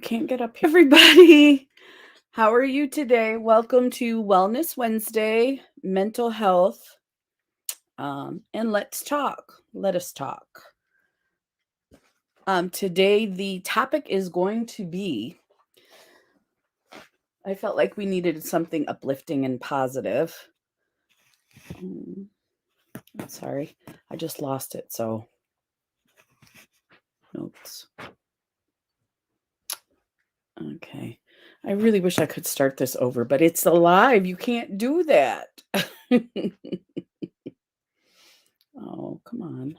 Can't get up here. Everybody, how are you today? Welcome to Wellness Wednesday, mental health, and let's talk. Let us talk. Today, the topic is going to be I felt like we needed something uplifting and positive. Sorry, I just lost it. So, notes. Okay. I really wish I could start this over, but it's alive. You can't do that. Oh, come on.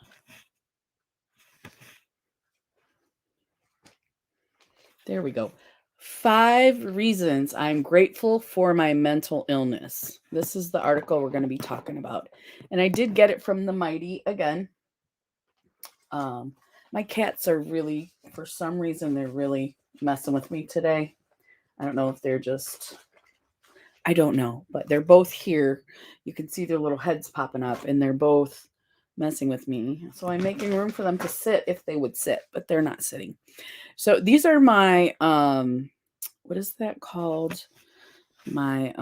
There we go. 5 reasons I'm grateful for my mental illness. This is the article we're going to be talking about. And I did get it from the Mighty again. My cats are really, for some reason, they're really messing with me today. I don't know if they're just, I don't know, but they're both here. You can see their little heads popping up, and they're both messing with me. So I'm making room for them to sit if they would sit, but they're not sitting. So these are my what is that called? My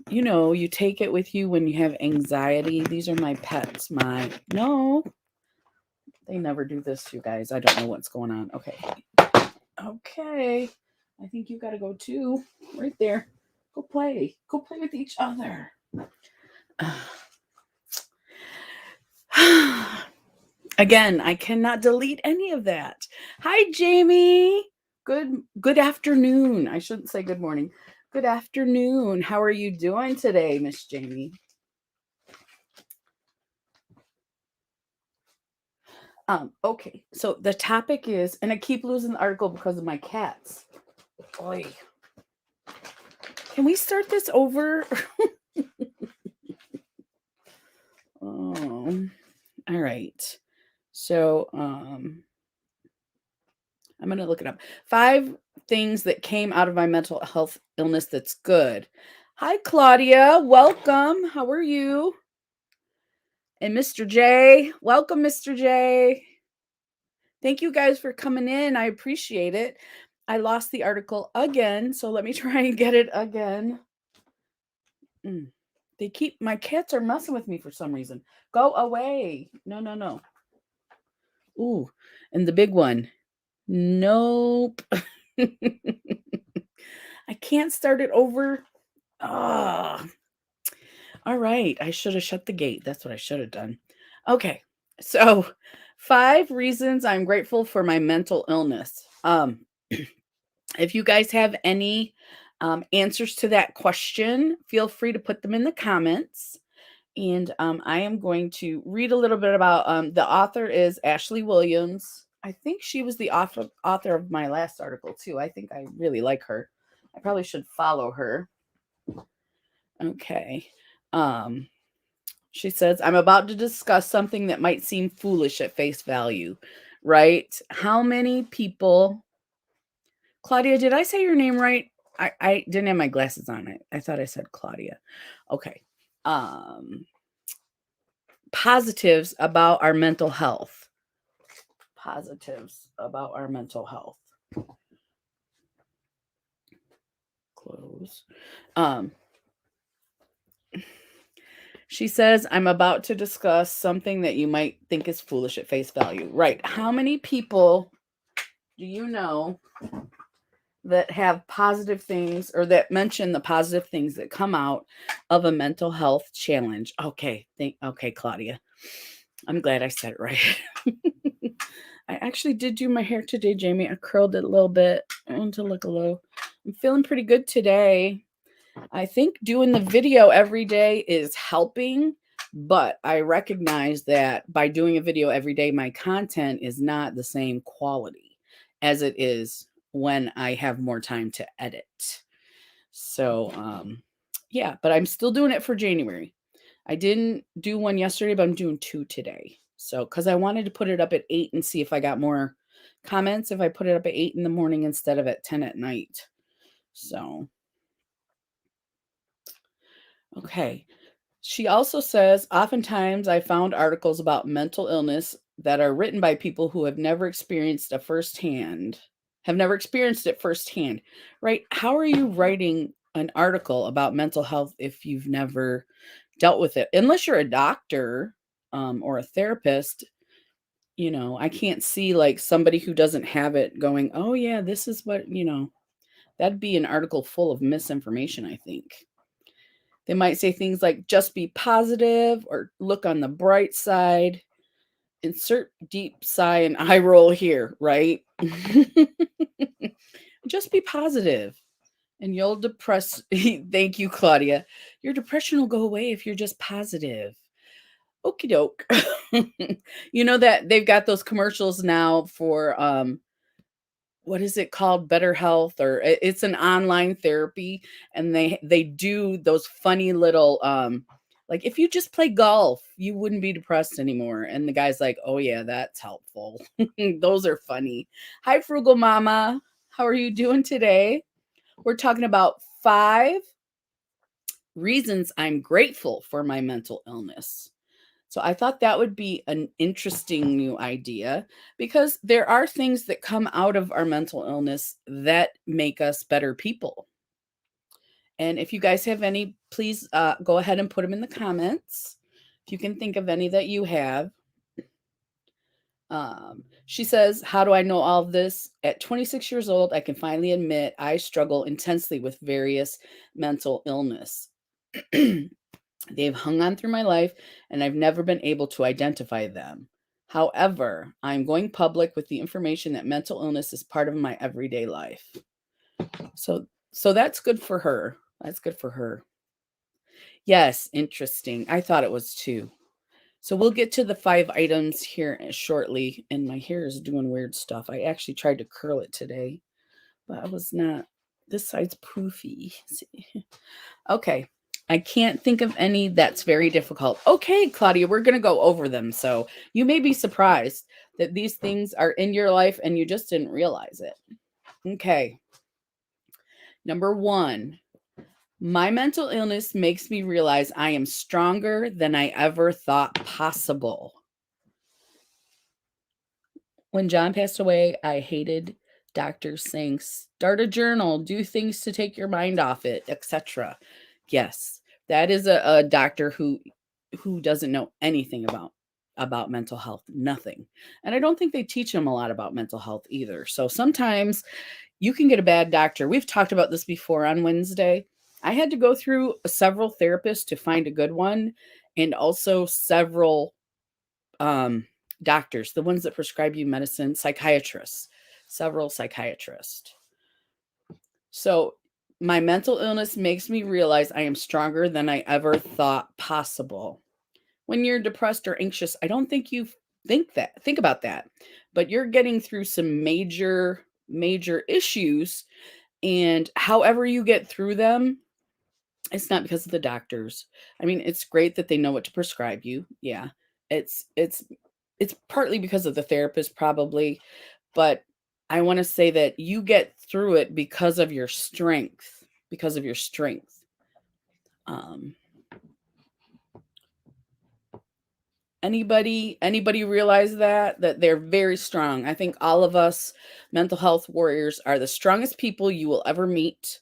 you take it with you when you have anxiety. These are my pets. No, they never do this, you guys. I don't know what's going on. Okay, I think you got to go too. Right there. Go play with each other. Again, I cannot delete any of that. Hi, Jamie. Good afternoon. I shouldn't say good morning. Good afternoon. How are you doing today, Miss Jamie? Okay. So the topic is, and I keep losing the article because of my cats. Oy. Can we start this over? All right. So, I'm going to look it up. 5 things that came out of my mental health illness that's good. Hi, Claudia. Welcome. How are you? And Mr. J. Welcome, Mr. J. Thank you guys for coming in. I appreciate it. I lost the article again, so let me try and get it again. My cats are messing with me for some reason. Go away. No. Ooh, and the big one. Nope. I can't start it over. Ah. All right. I should have shut the gate. That's what I should have done. Okay. So, 5 reasons I'm grateful for my mental illness. If you guys have any answers to that question, feel free to put them in the comments. And I am going to read a little bit about the author is Ashley Williams. I think she was the author of my last article too. I think I really like her. I probably should follow her. Okay. She says, I'm about to discuss something that might seem foolish at face value, right? How many people, Claudia, did I say your name right? I didn't have my glasses on. I thought I said Claudia. Okay. Positives about our mental health. Positives about our mental health. Close. She says, I'm about to discuss something that you might think is foolish at face value. Right. How many people do you know that have positive things or that mention the positive things that come out of a mental health challenge? Okay. Claudia. I'm glad I said it right. I actually did do my hair today, Jamie. I curled it a little bit. I want to look a little. I'm feeling pretty good today. I think doing the video every day is helping, but I recognize that by doing a video every day, my content is not the same quality as it is when I have more time to edit. So, yeah, but I'm still doing it for January. I didn't do one yesterday, but I'm doing 2 today. So, because I wanted to put it up at 8 and see if I got more comments if I put it up at 8 in the morning instead of at 10 at night. So, okay. She also says, oftentimes I found articles about mental illness that are written by people who have never experienced a firsthand have never experienced it firsthand, right? How are you writing an article about mental health if you've never dealt with it? Unless you're a doctor or a therapist, I can't see like somebody who doesn't have it going, oh, yeah, this is what, that'd be an article full of misinformation, I think. They might say things like just be positive or look on the bright side. Insert deep sigh and eye roll here, right? Just be positive and you'll depress. Thank you, Claudia. Your depression will go away if you're just positive. Okie doke. You know that they've got those commercials now for what is it called, Better Health, or it's an online therapy, and they do those funny little like if you just play golf you wouldn't be depressed anymore, and the guy's like, oh yeah, that's helpful. Those are funny. Hi, Frugal Mama, how are you doing today? We're talking about 5 reasons I'm grateful for my mental illness. So I thought that would be an interesting new idea, because there are things that come out of our mental illness that make us better people. And if you guys have any, please go ahead and put them in the comments. If you can think of any that you have. She says, how do I know all of this? At 26 years old, I can finally admit I struggle intensely with various mental illness. They've hung on through my life, and I've never been able to identify them. However, I'm going public with the information that mental illness is part of my everyday life. So that's good for her. That's good for her. Yes, interesting. I thought it was too. So we'll get to the 5 items here shortly, and my hair is doing weird stuff. I actually tried to curl it today, but I was not. This side's poofy. See? Okay. I can't think of any that's very difficult. Okay, Claudia, we're going to go over them. So you may be surprised that these things are in your life and you just didn't realize it. Okay. Number 1, my mental illness makes me realize I am stronger than I ever thought possible. When John passed away, I hated doctors saying, start a journal, do things to take your mind off it, etc. Yes, that is a doctor who doesn't know anything about mental health, nothing. And I don't think they teach them a lot about mental health either. So sometimes you can get a bad doctor. We've talked about this before on Wednesday. I had to go through several therapists to find a good one, and also several doctors, the ones that prescribe you medicine, psychiatrists, several psychiatrists. So my mental illness makes me realize I am stronger than I ever thought possible. When you're depressed or anxious, I don't think you think about that, but you're getting through some major issues, and however you get through them, it's not because of the doctors. I mean, it's great that they know what to prescribe you. Yeah. It's partly because of the therapist probably, but I want to say that you get through it because of your strength, Um anybody realize that they're very strong? I think all of us mental health warriors are the strongest people you will ever meet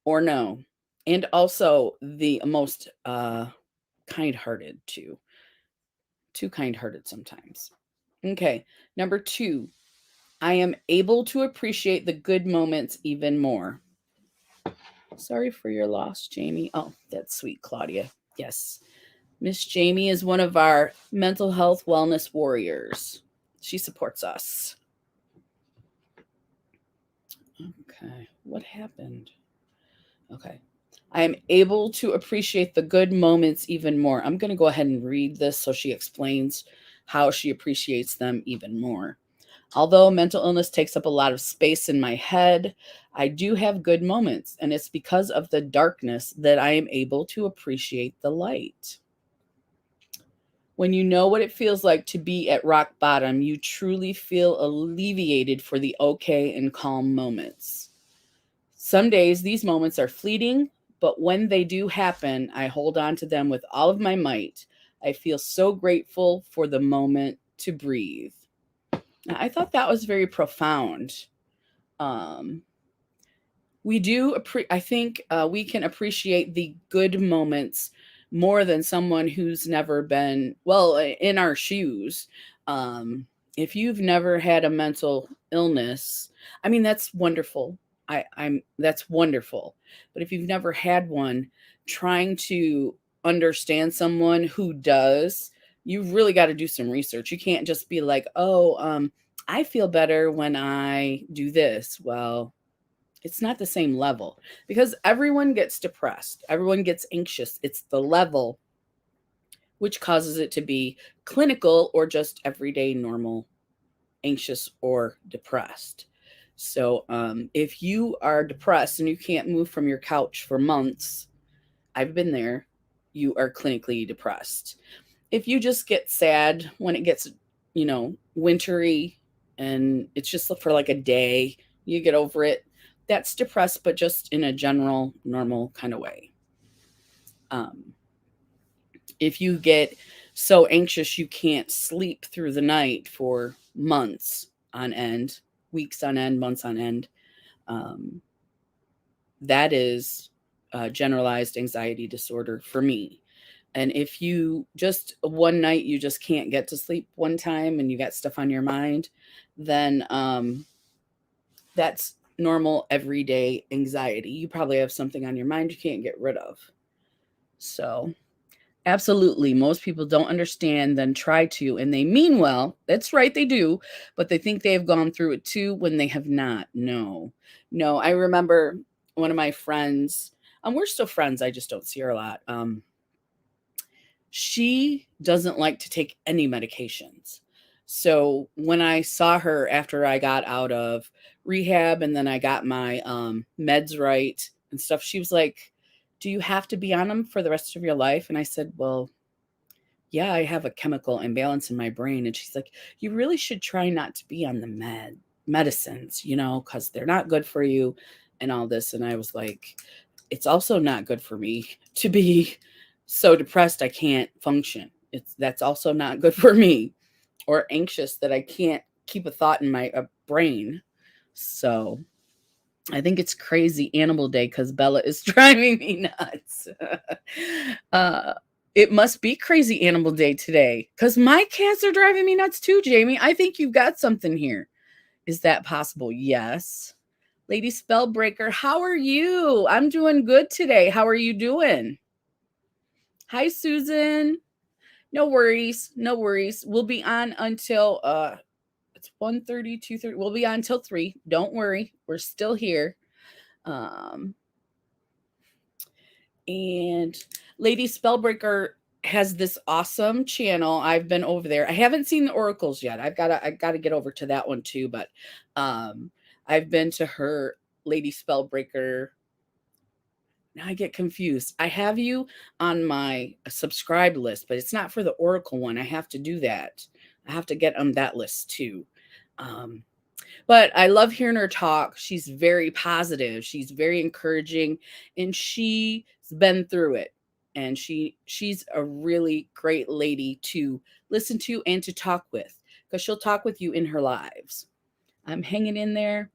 or know, and also the most kind-hearted too. Too kind-hearted sometimes. Okay, number 2, I am able to appreciate the good moments even more. Sorry for your loss, Jamie. Oh, that's sweet, Claudia. Yes. Miss Jamie is one of our mental health wellness warriors. She supports us. Okay. What happened? Okay. I am able to appreciate the good moments even more. I'm going to go ahead and read this so she explains how she appreciates them even more. Although mental illness takes up a lot of space in my head, I do have good moments, and it's because of the darkness that I am able to appreciate the light. When you know what it feels like to be at rock bottom, you truly feel alleviated for the okay and calm moments. Some days these moments are fleeting, but when they do happen, I hold on to them with all of my might. I feel so grateful for the moment to breathe. Now, I thought that was very profound. Um, we do I think we can appreciate the good moments more than someone who's never been in our shoes. um if you've never had a mental illness, I mean, that's wonderful. I'm That's wonderful. But if you've never had one, trying to understand someone who does, you've really got to do some research. You can't just be like, oh, I feel better when I do this. Well, it's not the same level, because everyone gets depressed, everyone gets anxious. It's the level which causes it to be clinical or just everyday normal anxious or depressed. So if you are depressed and you can't move from your couch for months, I've been there, you are clinically depressed. If you just get sad when it gets, wintry, and it's just for like a day, you get over it, that's depressed, but just in a general, normal kind of way. Um, if you get so anxious you can't sleep through the night for months on end, weeks on end, months on end, um, that is generalized anxiety disorder for me. And if you just one night you just can't get to sleep one time and you got stuff on your mind, then that's normal everyday anxiety. You probably have something on your mind you can't get rid of. So, absolutely, most people don't understand, then try to, and they mean well. That's right, they do, but they think they have gone through it too when they have not. No, no. I remember one of my friends. We're still friends. I just don't see her a lot. She doesn't like to take any medications. So when I saw her after I got out of rehab and then I got my meds right and stuff, she was like, "Do you have to be on them for the rest of your life?" And I said, "Well, yeah, I have a chemical imbalance in my brain." And she's like, "You really should try not to be on the medicines, because they're not good for you and all this." And I was like, it's also not good for me to be so depressed I can't function. That's also not good for me, or anxious that I can't keep a thought in my brain. So I think it's crazy Animal Day because Bella is driving me nuts. uh, it must be crazy Animal Day today because my cats are driving me nuts too, Jamie. I think you've got something here. Is that possible? Yes. Lady Spellbreaker, how are you? I'm doing good today. How are you doing? Hi, Susan. No worries. No worries. We'll be on until it's 1:30, 2:30. We'll be on until 3. Don't worry. We're still here. Um and Lady Spellbreaker has this awesome channel. I've been over there. I haven't seen the oracles yet. I gotta get over to that one too, but I've been to her Lady Spellbreaker. Now I get confused. I have you on my subscribe list, but it's not for the oracle one. I have to do that. I have to get on that list too. Um, but I love hearing her talk. She's very positive. She's very encouraging, and she's been through it. And she's a really great lady to listen to and to talk with, because she'll talk with you in her lives. I'm hanging in there.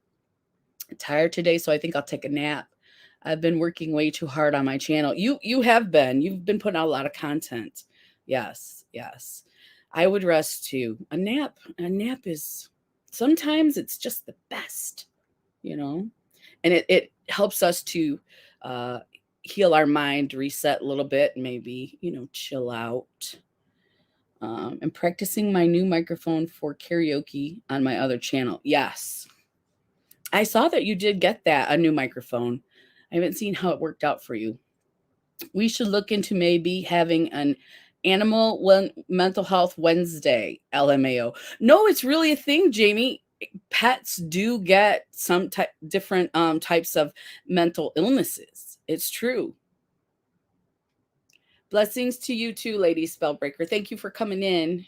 I'm tired today, so I think I'll take a nap. I've been working way too hard on my channel. You have been. You've been putting out a lot of content. Yes, yes. I would rest too. A nap is sometimes it's just the best, you know? And it helps us to uh heal our mind, reset a little bit, maybe, chill out. And practicing my new microphone for karaoke on my other channel. Yes. I saw that you did get a new microphone. I haven't seen how it worked out for you. We should look into maybe having an mental health Wednesday, LMAO. No, it's really a thing, Jamie. Pets do get some different types of mental illnesses. It's true. Blessings to you too, Lady Spellbreaker. Thank you for coming in.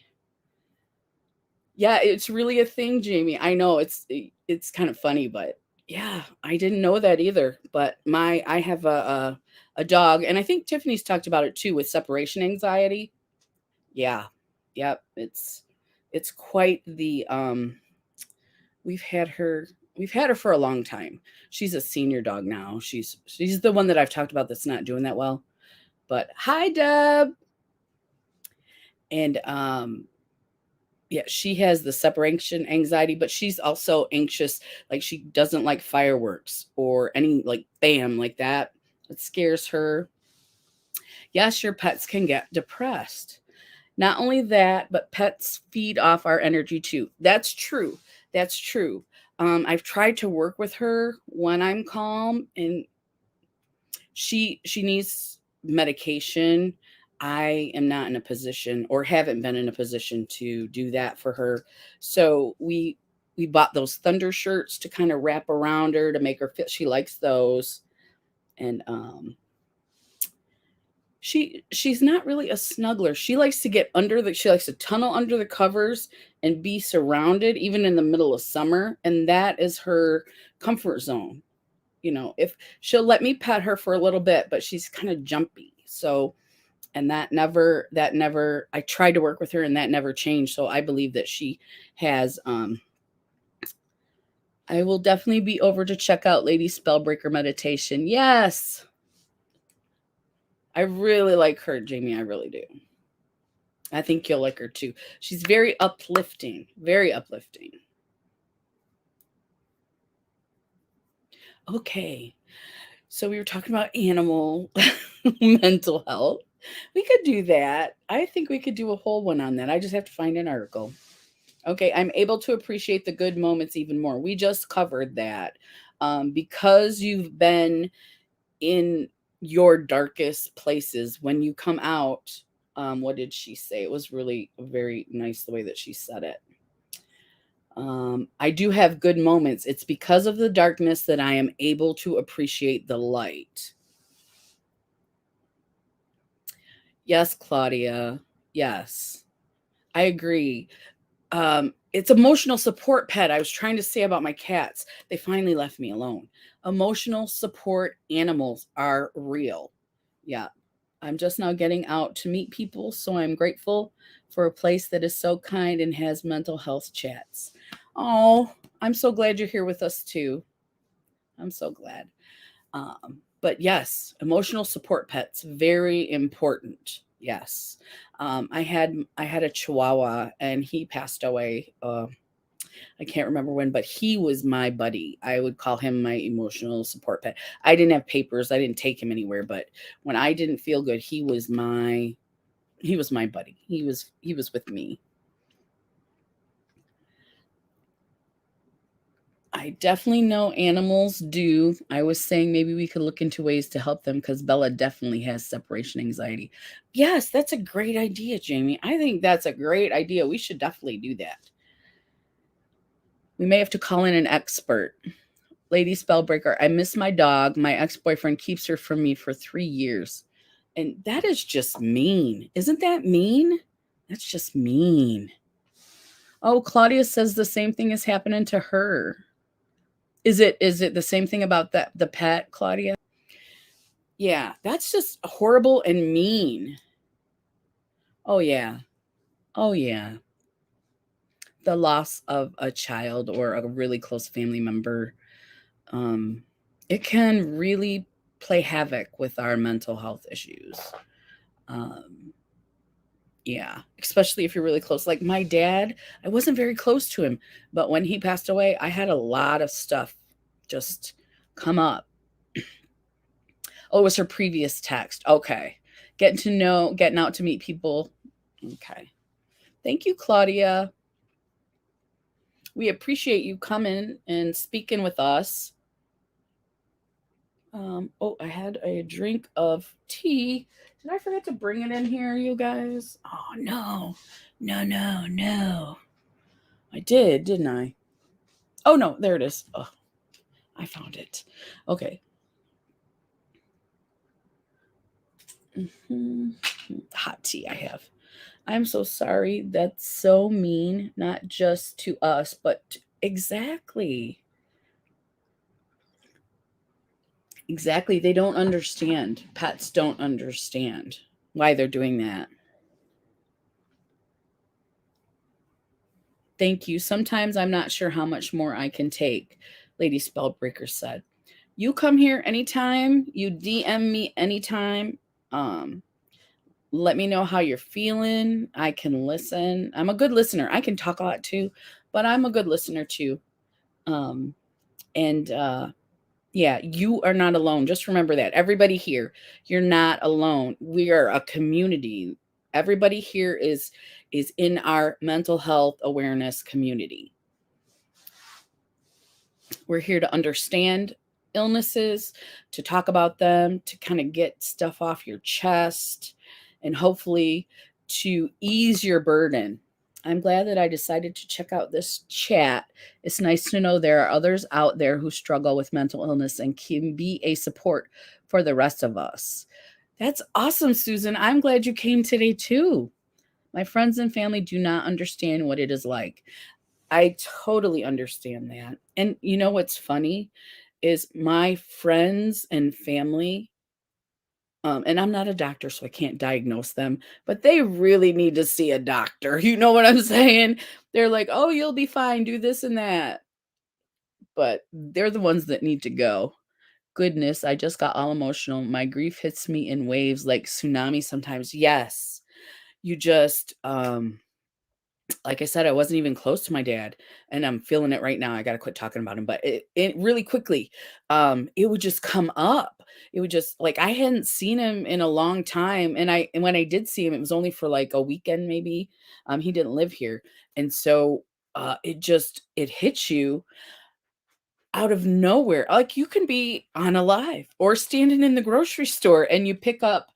Yeah, it's really a thing, Jamie. I know it's kind of funny, but yeah, I didn't know that either. But I have a dog, and I think Tiffany's talked about it too with separation anxiety. Yeah. Yep. It's quite the we've had her we've had her for a long time. She's a senior dog now. She's the one that I've talked about that's not doing that well. But hi, Deb. And yeah, she has the separation anxiety, but she's also anxious. Like she doesn't like fireworks or any like bam like that. It scares her. Yes, your pets can get depressed. Not only that, but pets feed off our energy too. That's true. That's true. I've tried to work with her when I'm calm, and she needs medication. I am not in a position, or haven't been in a position, to do that for her. So we bought those thunder shirts to kind of wrap around her to make her feel she likes those. And she's not really a snuggler. She likes to get she likes to tunnel under the covers and be surrounded even in the middle of summer, and that is her comfort zone. If she'll let me pet her for a little bit, but she's kind of jumpy. So, and that never I tried to work with her and that never changed. So I believe that she has I will definitely be over to check out Lady Spellbreaker meditation. Yes. I really like her, Jamie. I really do. I think you'll like her too. She's very uplifting, very uplifting. Okay. So we were talking about animal mental health. We could do that. I think we could do a whole one on that. I just have to find an article. Okay, I'm able to appreciate the good moments even more. We just covered that. Because you've been in your darkest places, when you come out, what did she say? It was really very nice the way that she said it. I do have good moments. It's because of the darkness that I am able to appreciate the light. Yes, Claudia. Yes, I agree. It's emotional support pet. I was trying to say about my cats. They finally left me alone. Emotional support animals are real. Yeah. I'm just now getting out to meet people, so I'm grateful for a place that is so kind and has mental health chats. Oh, I'm so glad you're here with us too. I'm so glad. But yes, emotional support pets, very important. Yes. I had a Chihuahua and he passed away. I can't remember when, but he was my buddy. I would call him my emotional support pet. I didn't have papers. I didn't take him anywhere, but when I didn't feel good, he was my buddy. He was with me. I definitely know animals do. I was saying maybe we could look into ways to help them because Bella definitely has separation anxiety. Yes, that's a great idea, Jamie. I think that's a great idea. We should definitely do that. We may have to call in an expert. Lady Spellbreaker, I miss my dog. My ex-boyfriend keeps her from me for 3 years. And that is just mean. Isn't that mean? That's just mean. Oh, Claudia says the same thing is happening to her. Is it the same thing about the pet, Claudia? Yeah, that's just horrible and mean. Oh yeah. Oh yeah. The loss of a child or a really close family member, um, it can really play havoc with our mental health issues. Um, yeah, especially if you're really close. Like my dad, I wasn't very close to him, but when he passed away, I had a lot of stuff just come up. Oh, it was her previous text. Okay. Getting out to meet people. Okay. Thank you, Claudia. We appreciate you coming and speaking with us. Oh, I had a drink of tea. Did I forget to bring it in here, you guys? Oh, no. No, no, no. I did, didn't I? Oh, no, there it is. Oh, I found it. Okay. Hot tea I have. I'm so sorry. That's so mean, not just to us, but exactly. Exactly. They don't understand. Pets don't understand why they're doing that. Thank you. Sometimes I'm not sure how much more I can take. Lady Spellbreaker said. You come here anytime. You DM me anytime. Let me know how you're feeling. I can listen. I'm a good listener. I can talk a lot too, but I'm a good listener too. Um, and Yeah, you are not alone. Just remember that. Everybody here, you're not alone. We are a community. Everybody here is in our mental health awareness community. We're here to understand illnesses, to talk about them, to kind of get stuff off your chest, and hopefully to ease your burden. I'm glad that I decided to check out this chat. It's nice to know there are others out there who struggle with mental illness and can be a support for the rest of us. That's awesome, Susan. I'm glad you came today too. My friends and family do not understand what it is like. I totally understand that. And you know what's funny is my friends and family, and I'm not a doctor, so I can't diagnose them, but they really need to see a doctor. You know what I'm saying? They're like, oh, you'll be fine, do this and that. But they're the ones that need to go. Goodness, I just got all emotional. My grief hits me in waves like tsunami sometimes. Yes. You just like I said, I wasn't even close to my dad, and I'm feeling it right now. I gotta quit talking about him, but it really quickly, it would just come up. It would just like I hadn't seen him in a long time, and when I did see him, it was only for like a weekend, maybe. He didn't live here, and so it hits you out of nowhere. Like you can be on a live or standing in the grocery store, and you pick up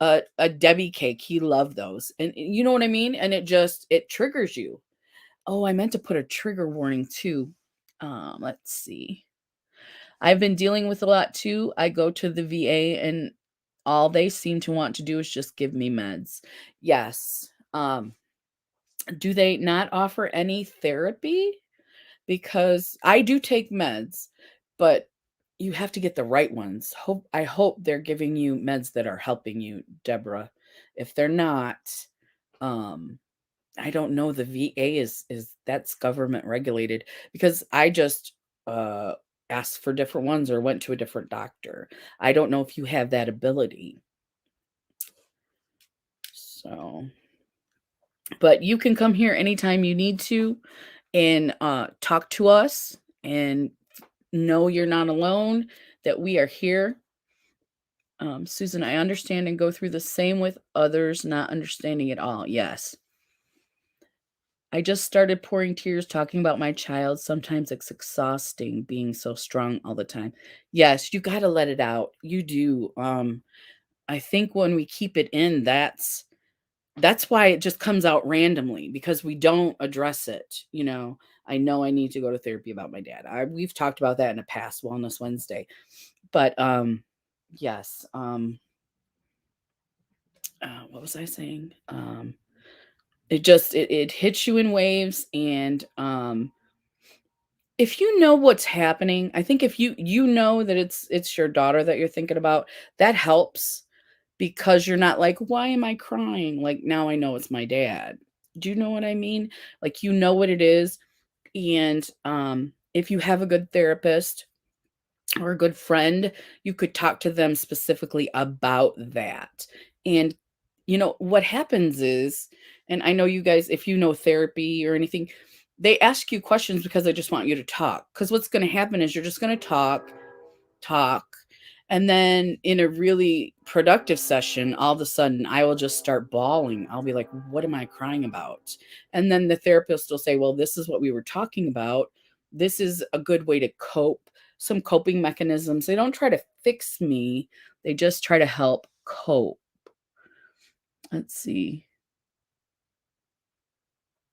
a Debbie cake. He loved those, and you know what I mean. And it triggers you. Oh, I meant to put a trigger warning too. Let's see. I've been dealing with a lot too. I go to the VA and all they seem to want to do is just give me meds. Yes. Do they not offer any therapy? Because I do take meds, but you have to get the right ones. I hope they're giving you meds that are helping you, Deborah. If they're not, um, I don't know, the VA is that's government regulated because I just, uh, asked for different ones or went to a different doctor. I don't know if you have that ability. So, but you can come here anytime you need to and, talk to us and know you're not alone, that we are here. Susan, I understand and go through the same with others not understanding it all. Yes. I just started pouring tears talking about my child. Sometimes it's exhausting being so strong all the time. Yes, you got to let it out. You do. I think when we keep it in, that's why it just comes out randomly because we don't address it. I know I need to go to therapy about my dad. We've talked about that in a past Wellness Wednesday. But yes, what was I saying? It hits you in waves, and if you know what's happening, I think if you know that it's your daughter that you're thinking about, that helps because you're not like, why am I crying? Like now I know it's my dad. Do you know what I mean? Like you know what it is, and if you have a good therapist or a good friend, you could talk to them specifically about that. And what happens is, and I know you guys, if you know therapy or anything, they ask you questions because they just want you to talk. Because what's going to happen is you're just going to talk. And then in a really productive session, all of a sudden I will just start bawling. I'll be like, what am I crying about? And then the therapist will say, well, this is what we were talking about. This is a good way to cope, some coping mechanisms. They don't try to fix me, they just try to help cope. Let's see.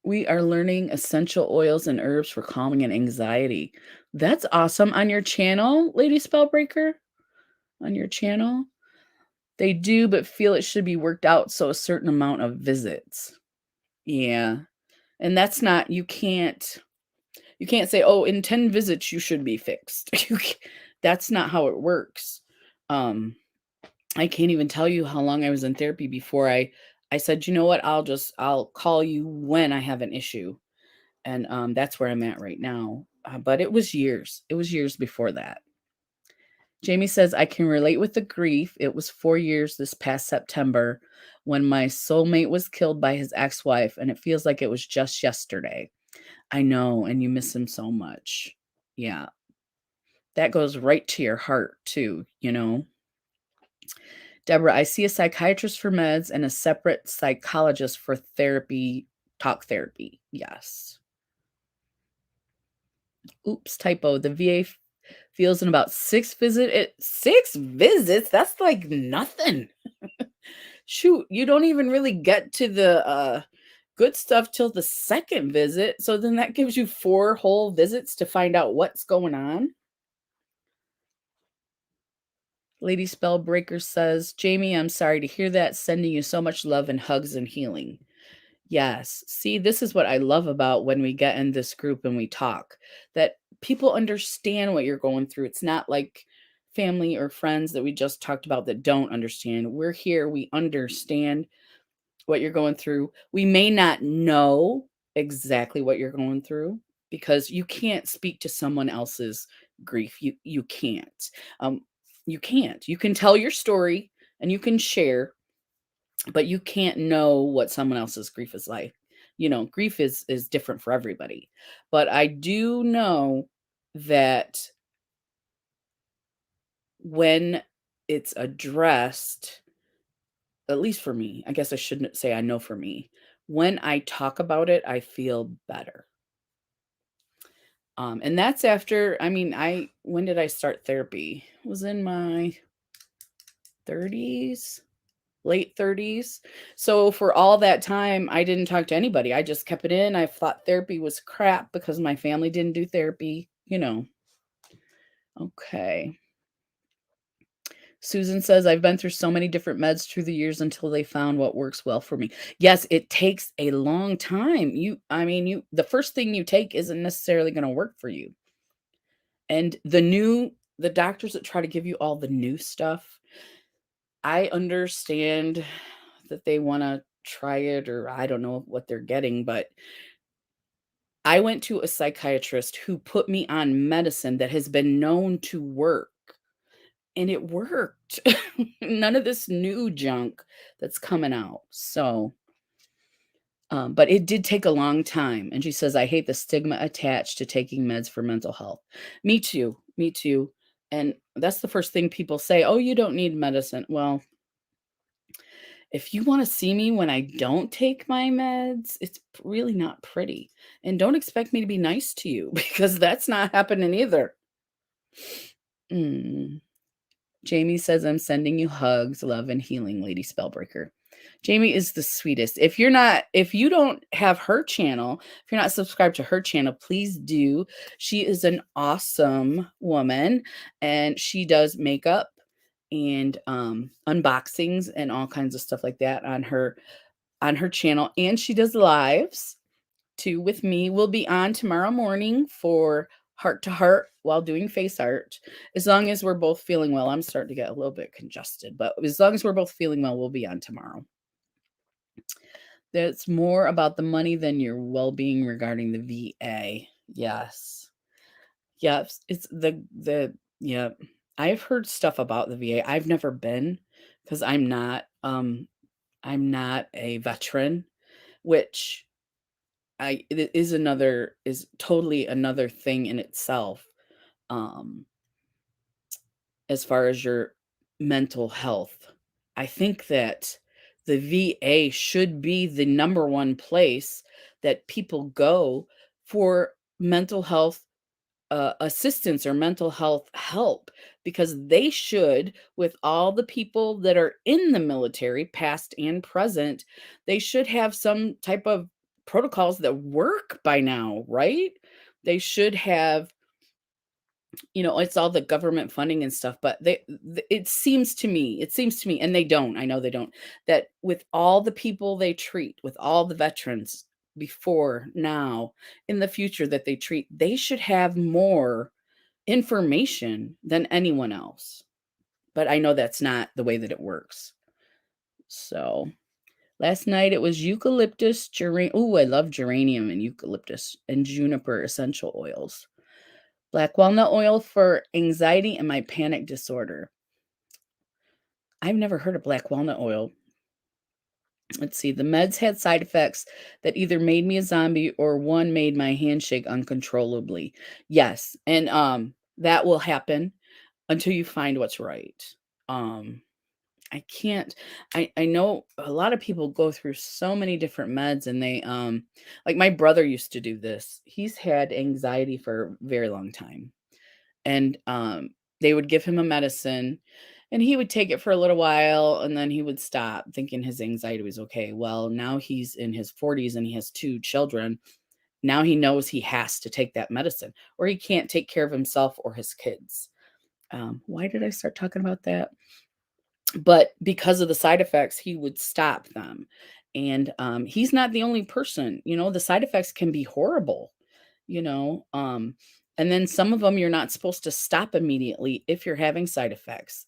We are learning essential oils and herbs for calming and anxiety. That's awesome. On your channel, Lady Spellbreaker? On your channel? They do, but feel it should be worked out, so a certain amount of visits. Yeah. And that's not you can't say, "Oh, in 10 visits you should be fixed." That's not how it works. Um, I can't even tell you how long I was in therapy before I said, "You know what? I'll call you when I have an issue." And that's where I'm at right now. but it was years. It was years before that. Jamie says, I can relate with the grief. It was 4 years this past September when my soulmate was killed by his ex-wife, and it feels like it was just yesterday. I know, and you miss him so much. Yeah, that goes right to your heart, too, you know. Deborah, I see a psychiatrist for meds and a separate psychologist for therapy, talk therapy. Yes. Oops, typo. The VA feels in about 6 visits. That's like nothing. Shoot, you don't even really get to the good stuff till the second visit. So then that gives you 4 whole visits to find out what's going on. Lady Spellbreaker says, Jamie, I'm sorry to hear that. Sending you so much love and hugs and healing. Yes. See, this is what I love about when we get in this group and we talk, that people understand what you're going through. It's not like family or friends that we just talked about that don't understand. We're here. We understand what you're going through. We may not know exactly what you're going through because you can't speak to someone else's grief. You can't. Um, you can't. You can tell your story and you can share, but you can't know what someone else's grief is like. You know, grief is different for everybody. But I do know that when it's addressed, at least for me, I guess I shouldn't say I know for me. When I talk about it, I feel better. And that's after, I mean, when did I start therapy? It was in my 30s, late 30s. So for all that time, I didn't talk to anybody. I just kept it in. I thought therapy was crap because my family didn't do therapy, you know. Okay. Susan says, I've been through so many different meds through the years until they found what works well for me. Yes, it takes a long time. The first thing you take isn't necessarily going to work for you. And the doctors that try to give you all the new stuff, I understand that they want to try it, or I don't know what they're getting, but I went to a psychiatrist who put me on medicine that has been known to work. And it worked. None of this new junk that's coming out. So, but it did take a long time. And she says, I hate the stigma attached to taking meds for mental health. Me too. Me too. And that's the first thing people say. Oh, you don't need medicine. Well, if you want to see me when I don't take my meds, it's really not pretty. And don't expect me to be nice to you because that's not happening either. Mm. Jamie says, I'm sending you hugs, love, and healing, Lady Spellbreaker. Jamie is the sweetest. If you don't have her channel, if you're not subscribed to her channel, please do. She is an awesome woman and she does makeup and unboxings and all kinds of stuff like that on her channel. And she does lives too with me. We'll be on tomorrow morning for heart to heart while doing face art. As long as we're both feeling well, I'm starting to get a little bit congested, but as long as we're both feeling well, we'll be on tomorrow. That's more about the money than your well-being regarding the VA. Yes. Yes. It's yeah. I've heard stuff about the VA. I've never been because I'm not a veteran, which it is totally another thing in itself, um, as far as your mental health. I think that the VA should be the number one place that people go for mental health assistance or mental health help because they should, with all the people that are in the military, past and present, they should have some type of protocols that work by now, right? They should have, it's all the government funding and stuff, but it seems to me, and they don't, I know they don't, that with all the people they treat, with all the veterans before, now, in the future that they treat, they should have more information than anyone else. But I know that's not the way that it works. So last night it was eucalyptus, I love geranium and eucalyptus and juniper essential oils. Black walnut oil for anxiety and my panic disorder. I've never heard of black walnut oil. Let's see. The meds had side effects that either made me a zombie or one made my hand shake uncontrollably. Yes, and that will happen until you find what's right. Um I can't I know a lot of people go through so many different meds and they like my brother used to do this. He's had anxiety for a very long time. And they would give him a medicine and he would take it for a little while and then he would stop thinking his anxiety was okay. Well, now he's in his 40s and he has two children. Now he knows he has to take that medicine or he can't take care of himself or his kids. Why did I start talking about that? But because of the side effects, he would stop them. And he's not the only person, the side effects can be horrible, you know. And then some of them you're not supposed to stop immediately if you're having side effects.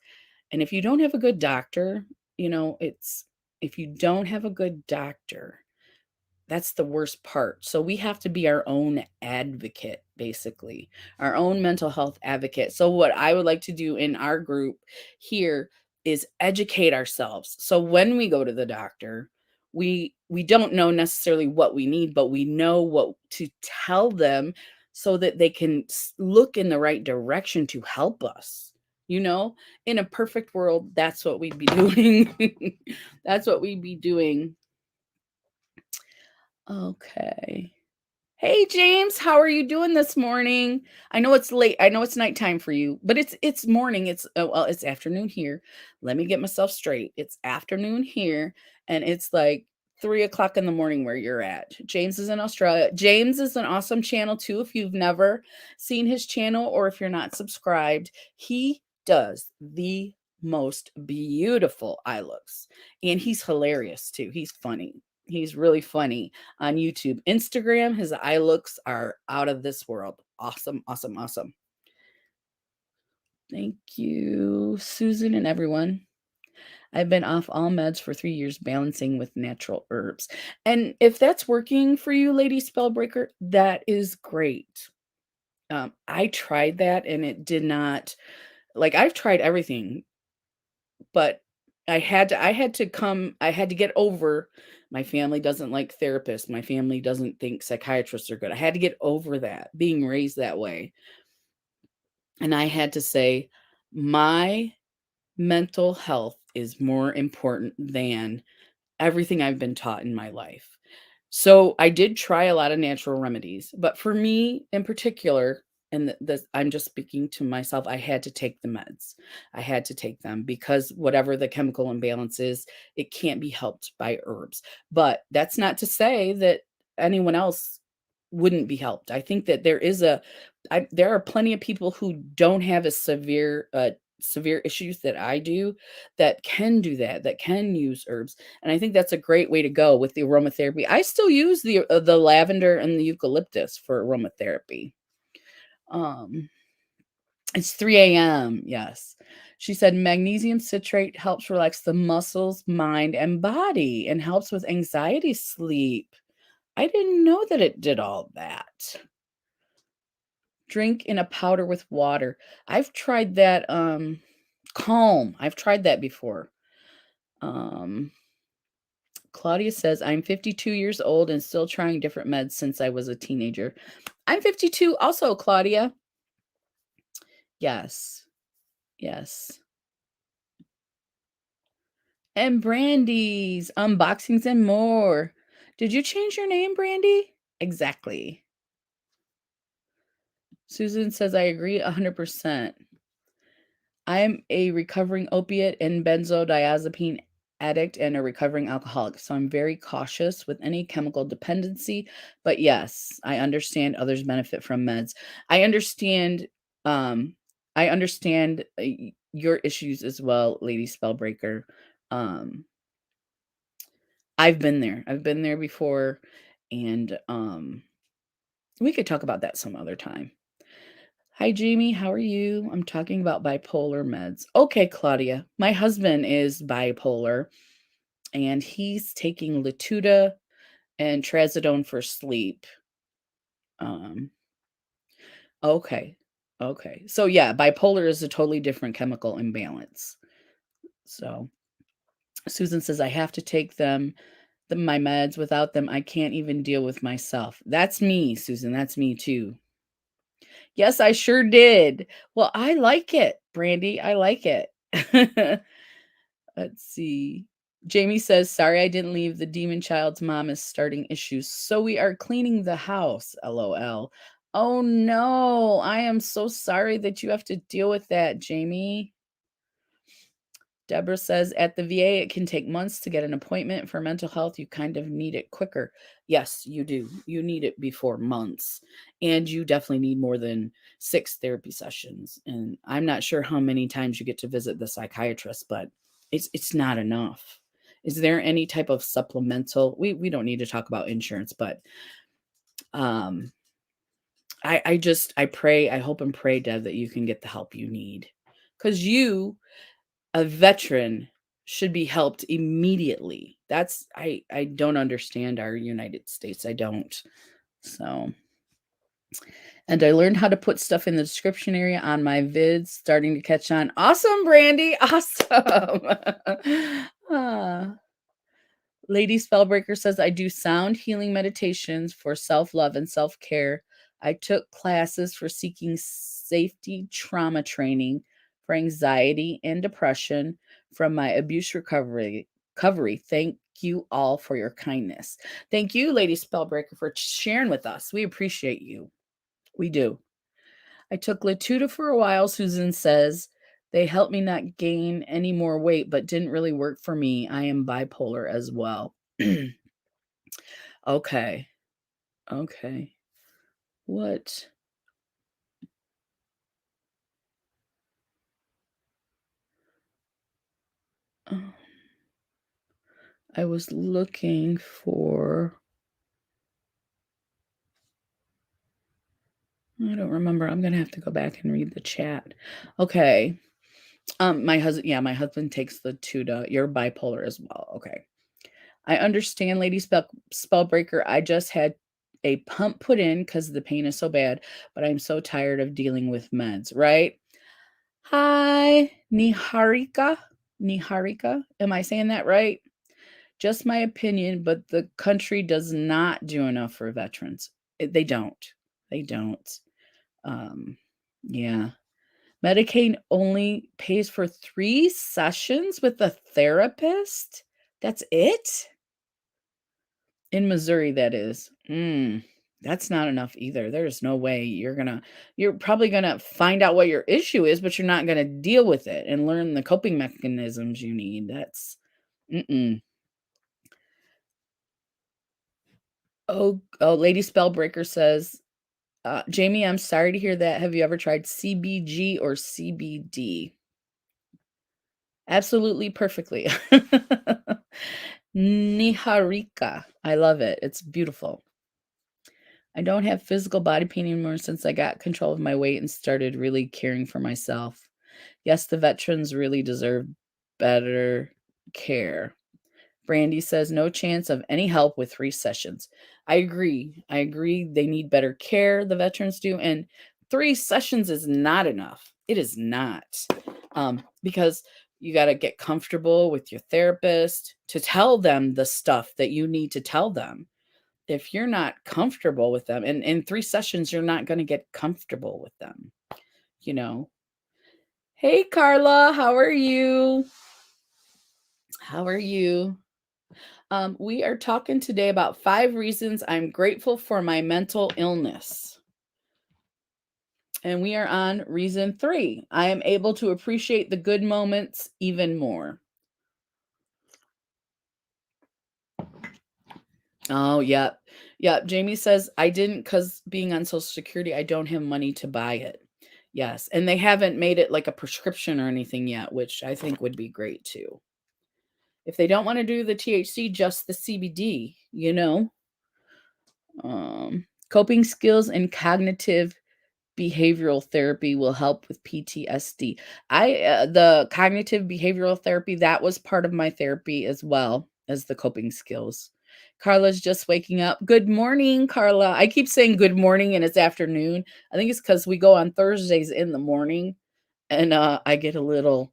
And if you don't have a good doctor, it's if you don't have a good doctor, that's the worst part. So we have to be our own advocate, basically, our own mental health advocate. So what I would like to do in our group here is educate ourselves. So when we go to the doctor, we don't know necessarily what we need, but we know what to tell them so that they can look in the right direction to help us. In a perfect world, that's what we'd be doing. That's what we'd be doing. Okay. Hey James, how are you doing this morning? I know it's late. I know it's nighttime for you, but it's morning. It's afternoon here. Let me get myself straight. It's afternoon here, and it's like 3 o'clock in the morning where you're at. James is in Australia. James is an awesome channel too. If you've never seen his channel or if you're not subscribed, he does the most beautiful eye looks, and he's hilarious too. He's funny. He's really funny on YouTube. Instagram, his eye looks are out of this world. Awesome, awesome, awesome. Thank you, Susan and everyone. I've been off all meds for 3 years, balancing with natural herbs. And if that's working for you, Lady Spellbreaker, that is great. I tried that and it did not, like, I've tried everything, but I had to get over my family doesn't like therapists. My family doesn't think psychiatrists are good. I had to get over that, being raised that way. And I had to say, my mental health is more important than everything I've been taught in my life. So I did try a lot of natural remedies, but for me in particular, and I'm just speaking to myself, I had to take the meds. I had to take them because whatever the chemical imbalance is, it can't be helped by herbs. But that's not to say that anyone else wouldn't be helped. I think that there are plenty of people who don't have as severe issues that I do that can do that, that can use herbs. And I think that's a great way to go with the aromatherapy. I still use the lavender and the eucalyptus for aromatherapy. Um, it's 3 a.m. Yes. She said magnesium citrate helps relax the muscles, mind, and body and helps with anxiety sleep. I didn't know that it did all that. Drink in a powder with water. I've tried that Calm. I've tried that before. Um Claudia says I'm 52 years old and still trying different meds since I was a teenager. I'm 52 also, Claudia. Yes. Yes. And Brandy's unboxings and more. Did you change your name, Brandy? Exactly. Susan says I agree 100%. I'm a recovering opiate and benzodiazepine addict and a recovering alcoholic, so I'm very cautious with any chemical dependency. But yes, I understand others benefit from meds. I understand. Um, I understand your issues as well, Lady Spellbreaker. Um, I've been there. I've been there before, and we could talk about that some other time. Hi, Jamie. How are you? I'm talking about bipolar meds. Okay, Claudia. My husband is bipolar and he's taking Latuda and trazodone for sleep. Um, okay. Okay. So yeah, bipolar is a totally different chemical imbalance. So Susan says, I have to take my meds. Without them, I can't even deal with myself. That's me, Susan. That's me too. Yes, I sure did. Well, I like it, Brandy. I like it. Let's see. Jamie says, sorry I didn't leave. The demon child's mom is starting issues. So we are cleaning the house. LOL. Oh no. I am so sorry that you have to deal with that, Jamie. Deborah says, at the VA, it can take months to get an appointment for mental health. You kind of need it quicker. Yes, you do. You need it before months. And you definitely need more than 6 therapy sessions. And I'm not sure how many times you get to visit the psychiatrist, but it's not enough. Is there any type of supplemental? We don't need to talk about insurance, but um I pray, I hope and pray, Deb, that you can get the help you need. Because a veteran should be helped immediately. I don't understand our United States. I don't. So, and I learned how to put stuff in the description area on my vids, starting to catch on. Awesome, Brandy. Awesome. Ah. Lady Spellbreaker says, I do sound healing meditations for self-love and self-care. I took classes for seeking safety trauma training for anxiety and depression from my abuse recovery. Thank you all for your kindness. Thank you, Lady Spellbreaker, for sharing with us. We appreciate you. We do. I took Latuda for a while, Susan says. They helped me not gain any more weight, but didn't really work for me. I am bipolar as well. Okay. Okay. What? Oh, I was looking for. I don't remember. I'm gonna have to go back and read the chat. Okay. My husband, yeah, my husband takes the Tuda. You're bipolar as well. Okay. I understand, Lady Spellbreaker. I just had a pump put in because the pain is so bad, but I'm so tired of dealing with meds, right? Hi, Niharika. Niharika. Am I saying that right? Just my opinion, but the country does not do enough for veterans. They don't. They don't. Um, yeah. Medicaid only pays for 3 sessions with a therapist? That's it? In Missouri, that is. That's not enough either. There's no way you're probably gonna find out what your issue is, but you're not gonna deal with it and learn the coping mechanisms you need. That's mm-mm. Oh, Lady Spellbreaker says, Jamie, I'm sorry to hear that. Have you ever tried CBG or CBD? Absolutely perfectly. Niharika. I love it. It's beautiful. I don't have physical body pain anymore since I got control of my weight and started really caring for myself. Yes, the veterans really deserve better care. Brandy says no chance of any help with 3 sessions. I agree. I agree. They need better care, the veterans do. And 3 sessions is not enough. It is not. Because you got to get comfortable with your therapist to tell them the stuff that you need to tell them. If you're not comfortable with them, and in 3 sessions, you're not going to get comfortable with them, you know. Hey, Carla, how are you? How are you? We are talking today about 5 reasons I'm grateful for my mental illness. And we are on reason 3. I am able to appreciate the good moments even more. Oh, yep. Yep. Jamie says, I didn't because being on Social Security, I don't have money to buy it. Yes. And they haven't made it like a prescription or anything yet, which I think would be great too. If they don't want to do the THC, just the CBD, you know. Coping skills and cognitive behavioral therapy will help with PTSD. The cognitive behavioral therapy, that was part of my therapy as well as the coping skills. Carla's just waking up. Good morning, Carla. I keep saying good morning and it's afternoon. I think it's because we go on Thursdays in the morning, and I get a little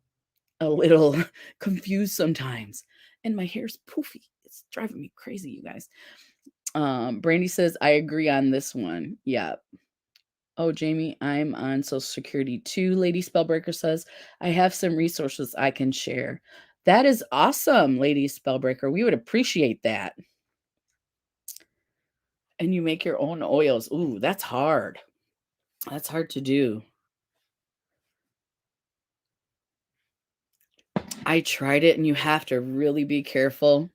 confused sometimes. And my hair's poofy. It's driving me crazy, you guys. Brandy says, I agree on this one. Yeah. Oh, Jamie, I'm on Social Security too. Lady Spellbreaker says, I have some resources I can share. That is awesome, Lady Spellbreaker. We would appreciate that. And you make your own oils. Ooh, that's hard. That's hard to do. I tried it, and you have to really be careful.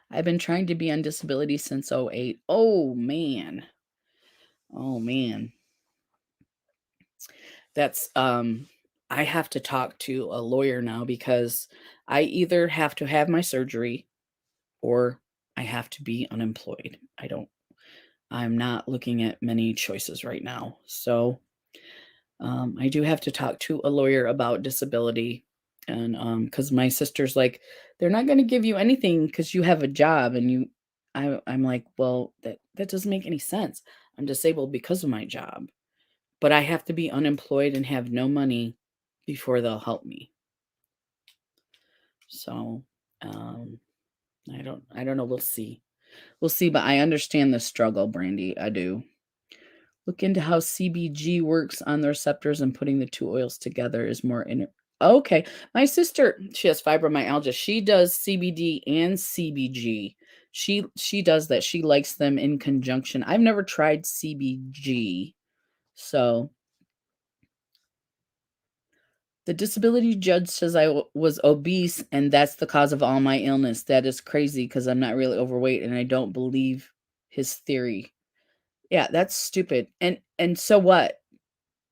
I've been trying to be on disability since '08. Oh, man. Oh, man. That's, I have to talk to a lawyer now because I either have to have my surgery or I have to be unemployed. I'm not looking at many choices right now. So, I do have to talk to a lawyer about disability. And because my sister's like, they're not going to give you anything because you have a job. And I'm like, well, that doesn't make any sense. I'm disabled because of my job, but I have to be unemployed and have no money before they'll help me. So, I don't know. We'll see. We'll see, but I understand the struggle, Brandy. I do. Look into how CBG works on the receptors, and putting the two oils together is more Okay. My sister, she has fibromyalgia. She does CBD and CBG. She does that. She likes them in conjunction. I've never tried CBG. So the disability judge says I was obese and that's the cause of all my illness. That is crazy because I'm not really overweight and I don't believe his theory. Yeah, that's stupid. And so what?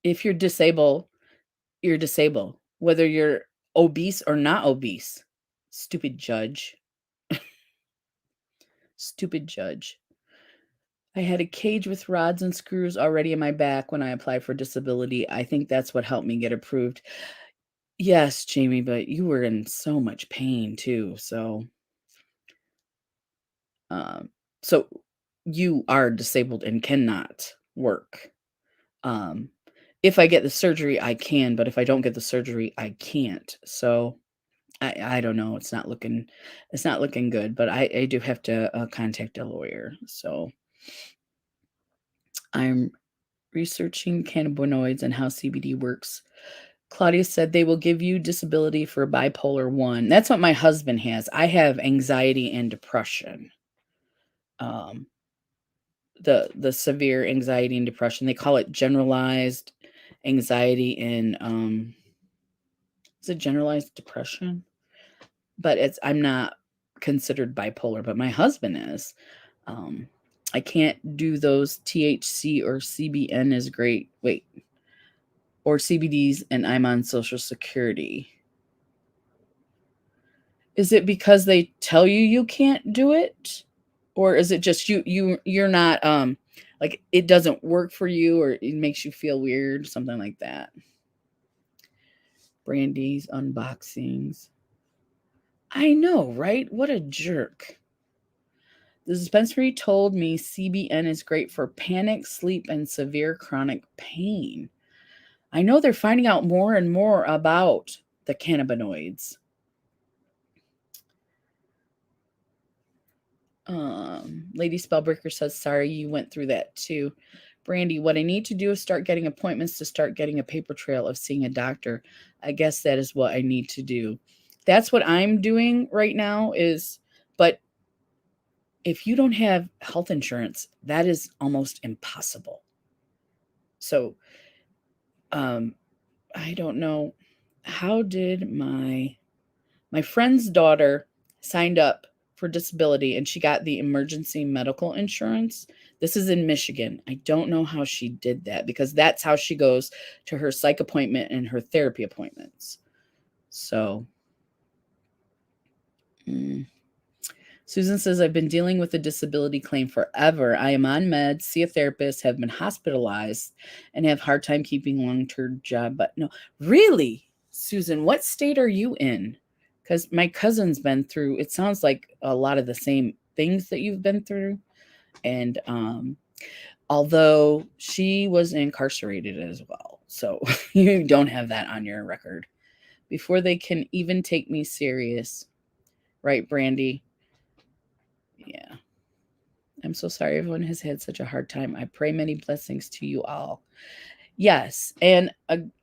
If you're disabled, you're disabled, whether you're obese or not obese. Stupid judge. Stupid judge. I had a cage with rods and screws already in my back when I applied for disability. I think that's what helped me get approved. Yes, Jamie, but you were in so much pain too. Um, so you are disabled and cannot work. Um, if I get the surgery, I can, but if I don't get the surgery, I can't. So I don't know. It's not looking good, but I do have to contact a lawyer. So I'm researching cannabinoids and how CBD works. Claudia said they will give you disability for bipolar 1. That's what my husband has. I have anxiety and depression. Um, the severe anxiety and depression. They call it generalized anxiety and is it generalized depression? But I'm not considered bipolar, but my husband is. Um, I can't do those THC or CBN is great. Wait, or CBDs, and I'm on Social Security. Is it because they tell you can't do it, or is it just you're not like it doesn't work for you, or it makes you feel weird, something like that? Brandy's unboxings. I know, right? What a jerk. The dispensary told me CBN is great for panic, sleep, and severe chronic pain. I know they're finding out more and more about the cannabinoids. Lady Spellbreaker says, sorry, you went through that too. Brandy, what I need to do is start getting appointments to start getting a paper trail of seeing a doctor. I guess that is what I need to do. That's what I'm doing right now but if you don't have health insurance, that is almost impossible. So, I don't know. How did my friend's daughter signed up for disability and she got the emergency medical insurance? This is in Michigan. I don't know how she did that because that's how she goes to her psych appointment and her therapy appointments. So, Susan says, I've been dealing with a disability claim forever. I am on meds, see a therapist, have been hospitalized, and have hard time keeping long-term job. But no, really, Susan, what state are you in? Because my cousin's been through, it sounds like a lot of the same things that you've been through. And although she was incarcerated as well, so you don't have that on your record. Before they can even take me serious. Right, Brandy? Yeah. I'm so sorry everyone has had such a hard time. I pray many blessings to you all. Yes, and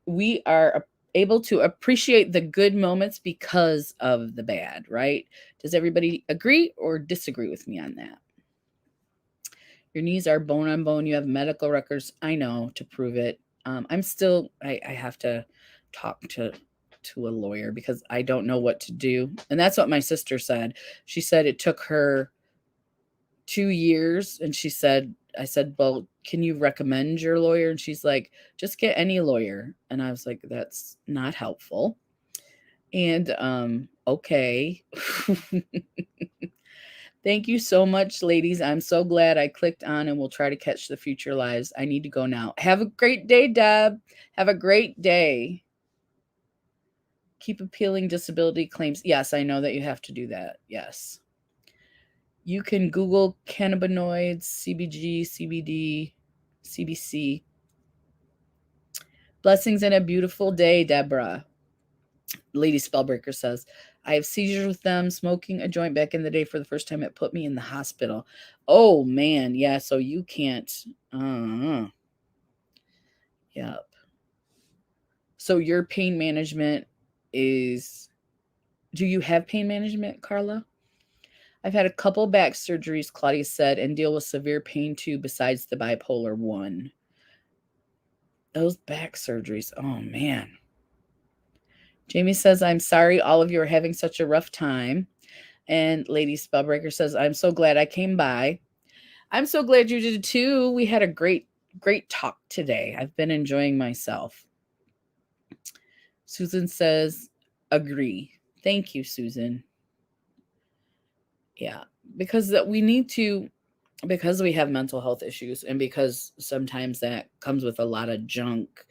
we are able to appreciate the good moments because of the bad, right? Does everybody agree or disagree with me on that? Your knees are bone on bone. You have medical records. I know, to prove it. I have to talk to a lawyer because I don't know what to do. And that's what my sister said. She said it took her 2 years, and I said, "Well, can you recommend your lawyer?" And she's like, "Just get any lawyer." And I was like, "That's not helpful." And okay. Thank you so much, ladies. I'm so glad I clicked on, and we'll try to catch the future lives. I need to go now. Have a great day, Deb. Have a great day. Keep appealing disability claims. Yes, I know that you have to do that. Yes. You can Google cannabinoids, CBG, CBD, CBC. Blessings and a beautiful day, Deborah. Lady Spellbreaker says, I have seizures with them. Smoking a joint back in the day for the first time, it put me in the hospital. Oh, man. Yeah, so you can't. Yep. So your pain management is... Do you have pain management, Carla? I've had a couple back surgeries, Claudia said, and deal with severe pain too, besides the bipolar 1. Those back surgeries. Oh, man. Jamie says, I'm sorry all of you are having such a rough time. And Lady Spellbreaker says, I'm so glad I came by. I'm so glad you did too. We had a great talk today. I've been enjoying myself. Susan says, agree. Thank you, Susan. Yeah, because we need to, because we have mental health issues, and because sometimes that comes with a lot of junk,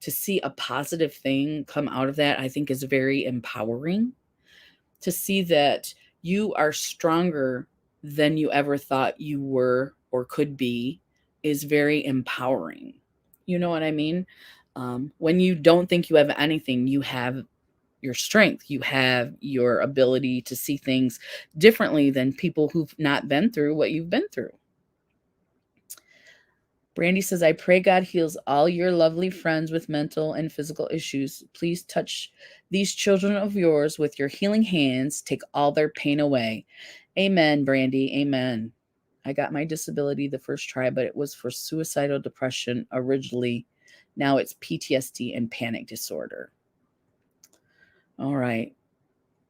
to see a positive thing come out of that, I think is very empowering. To see that you are stronger than you ever thought you were or could be is very empowering. You know what I mean? When you don't think you have anything, you have your strength. You have your ability to see things differently than people who've not been through what you've been through. Brandy says, I pray God heals all your lovely friends with mental and physical issues. Please touch these children of yours with your healing hands. Take all their pain away. Amen, Brandy. Amen. I got my disability the first try, but it was for suicidal depression originally. Now it's PTSD and panic disorder. All right.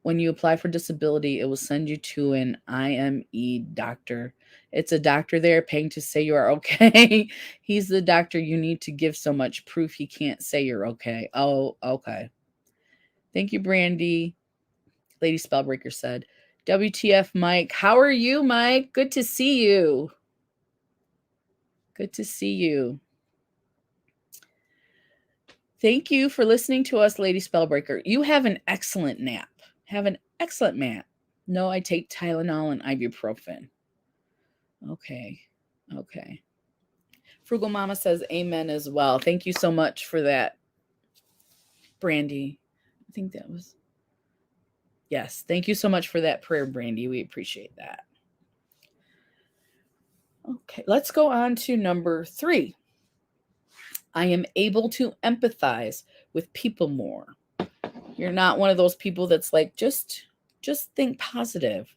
When you apply for disability, it will send you to an IME doctor. It's a doctor there paying to say you are okay. He's the doctor you need to give so much proof he can't say you're okay. Oh, okay. Thank you, Brandy. Lady Spellbreaker said, WTF, Mike. How are you, Mike? Good to see you. Good to see you. Thank you for listening to us, Lady Spellbreaker. You have an excellent nap. Have an excellent nap. No, I take Tylenol and ibuprofen. Okay. Frugal Mama says amen as well. Thank you so much for that, Brandy. I think that was... Yes. Thank you so much for that prayer, Brandy. We appreciate that. Okay. Let's go on to number 3. I am able to empathize with people more. You're not one of those people that's like, just think positive.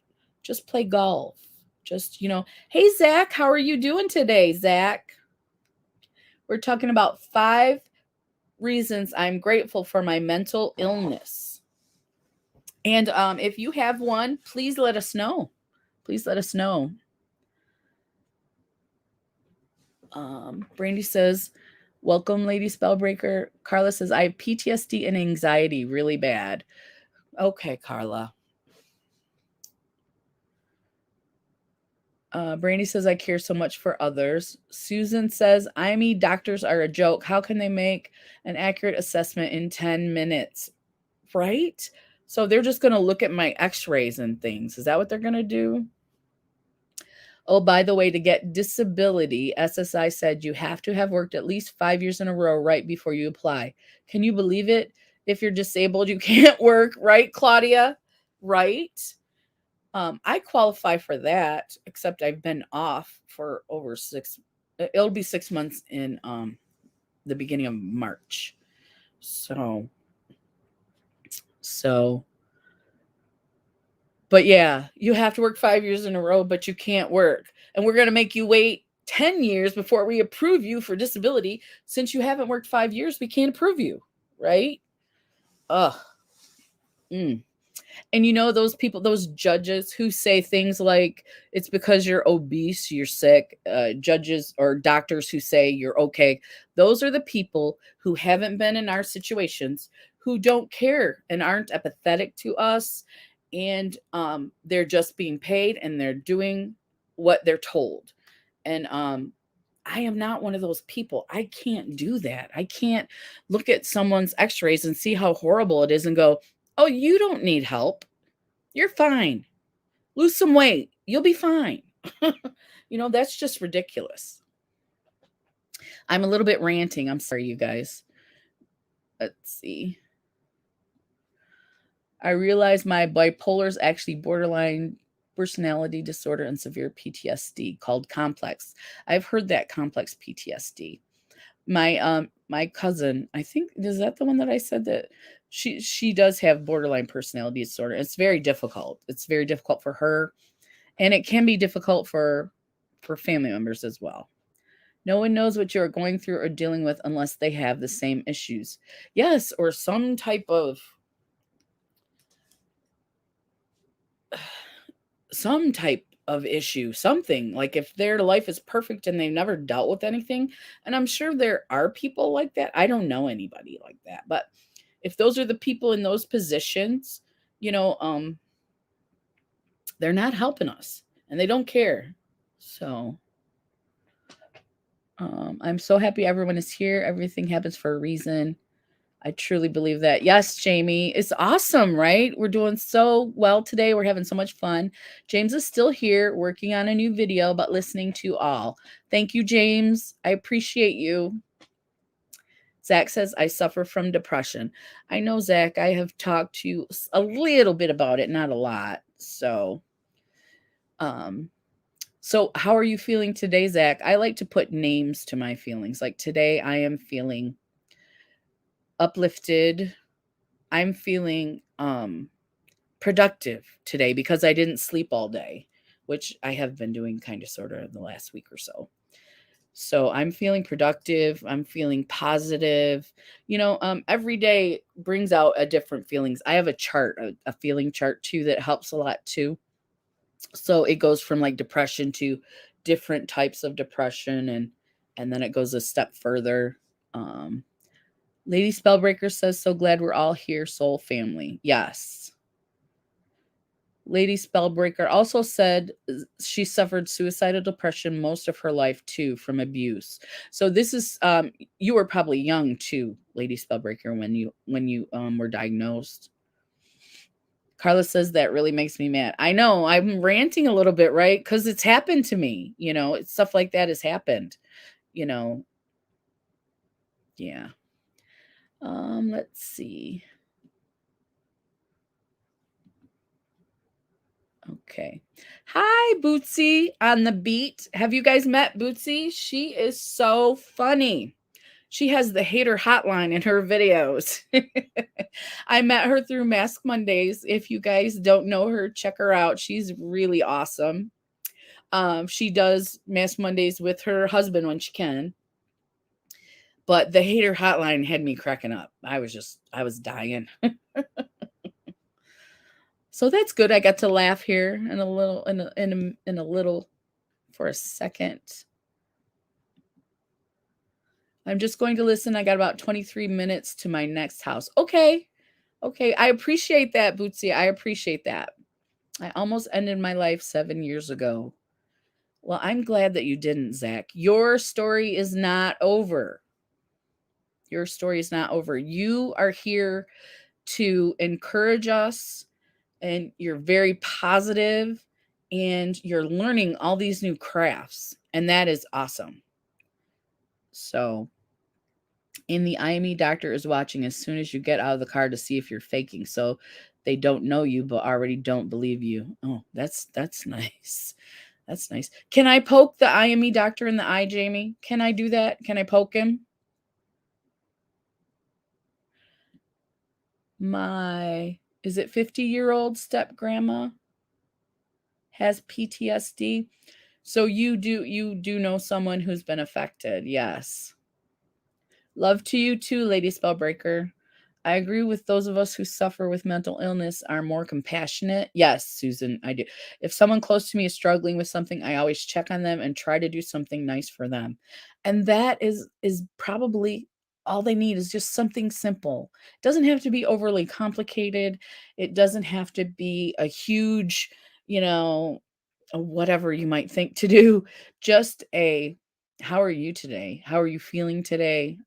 Just play golf. Just, hey, Zach, how are you doing today, Zach? We're talking about 5 reasons I'm grateful for my mental illness. And if you have one, please let us know. Please let us know. Brandy says, welcome, Lady Spellbreaker. Carla says, I have PTSD and anxiety really bad. Okay, Carla. Brandy says, I care so much for others. Susan says, IME doctors are a joke. How can they make an accurate assessment in 10 minutes? Right? So they're just going to look at my x-rays and things. Is that what they're going to do? Oh, by the way, to get disability, SSI said you have to have worked at least 5 years in a row right before you apply. Can you believe it? If you're disabled, you can't work, right, Claudia? Right? I qualify for that, except I've been off for over it'll be 6 months in the beginning of March. So, but yeah, you have to work 5 years in a row, but you can't work. And we're going to make you wait 10 years before we approve you for disability. Since you haven't worked 5 years, we can't approve you, right? Ugh. Mm. And you know, those people, those judges who say things like it's because you're obese, you're sick, judges or doctors who say you're okay. Those are the people who haven't been in our situations, who don't care and aren't empathetic to us. And they're just being paid and they're doing what they're told. And I am not one of those people. I can't do that. I can't look at someone's x-rays and see how horrible it is and go, oh, you don't need help. You're fine. Lose some weight. You'll be fine. That's just ridiculous. I'm a little bit ranting. I'm sorry, you guys. Let's see. I realize my bipolar is actually borderline personality disorder and severe PTSD called complex. I've heard that complex PTSD. My cousin, I think, is that the one that I said that she does have borderline personality disorder. It's very difficult. It's very difficult for her, and it can be difficult for family members as well. No one knows what you're going through or dealing with unless they have the same issues. Yes, or some type of issue, something like if their life is perfect and they've never dealt with anything. And I'm sure there are people like that. I don't know anybody like that, but if those are the people in those positions, they're not helping us and they don't care. So I'm so happy everyone is here. Everything happens for a reason. I truly believe that. Yes, Jamie, it's awesome, right? We're doing so well today. We're having so much fun. James is still here working on a new video about listening to all. Thank you, James. I appreciate you. Zach says, I suffer from depression. I know, Zach. I have talked to you a little bit about it, not a lot. So how are you feeling today, Zach? I like to put names to my feelings. Like today, I am feeling uplifted. I'm feeling productive today because I didn't sleep all day, which I have been doing kind of sort of in the last week or so. So I'm feeling productive. I'm feeling positive. Every day brings out a different feelings. I have a chart, a feeling chart too, that helps a lot too. So it goes from like depression to different types of depression, and then it goes a step further. Lady Spellbreaker says, so glad we're all here, soul family. Yes. Lady Spellbreaker also said she suffered suicidal depression most of her life too from abuse. So this is you were probably young too, Lady Spellbreaker, when you were diagnosed. Carla says that really makes me mad. I know I'm ranting a little bit, right? Because it's happened to me. It's stuff like that has happened. Yeah. Let's see. Okay. Hi, Bootsy on the beat. Have you guys met Bootsy? She is so funny. She has the hater hotline in her videos. I met her through Mask Mondays. If you guys don't know her, check her out. She's really awesome. She does Mask Mondays with her husband when she can. But the hater hotline had me cracking up. I was dying. So that's good. I got to laugh here in a little for a second. I'm just going to listen. I got about 23 minutes to my next house. Okay. I appreciate that, Bootsy. I appreciate that. I almost ended my life 7 years ago. Well, I'm glad that you didn't, Zach. Your story is not over. Your story is not over. You are here to encourage us, and you're very positive, and you're learning all these new crafts, and that is awesome. So, and the IME doctor is watching as soon as you get out of the car to see if you're faking. So they don't know you, but already don't believe you. Oh, that's nice. That's nice. Can I poke the IME doctor in the eye, Jamie? Can I do that? Can I poke him? My, is it 50-year-old step grandma has PTSD? So you do know someone who's been affected. Yes. Love to you too, Lady Spellbreaker. I agree with those of us who suffer with mental illness are more compassionate. Yes, Susan, I do. If someone close to me is struggling with something, I always check on them and try to do something nice for them. And that is probably all they need, is just something simple. It doesn't have to be overly complicated. It doesn't have to be a huge, whatever you might think to do. Just a, how are you today? How are you feeling today?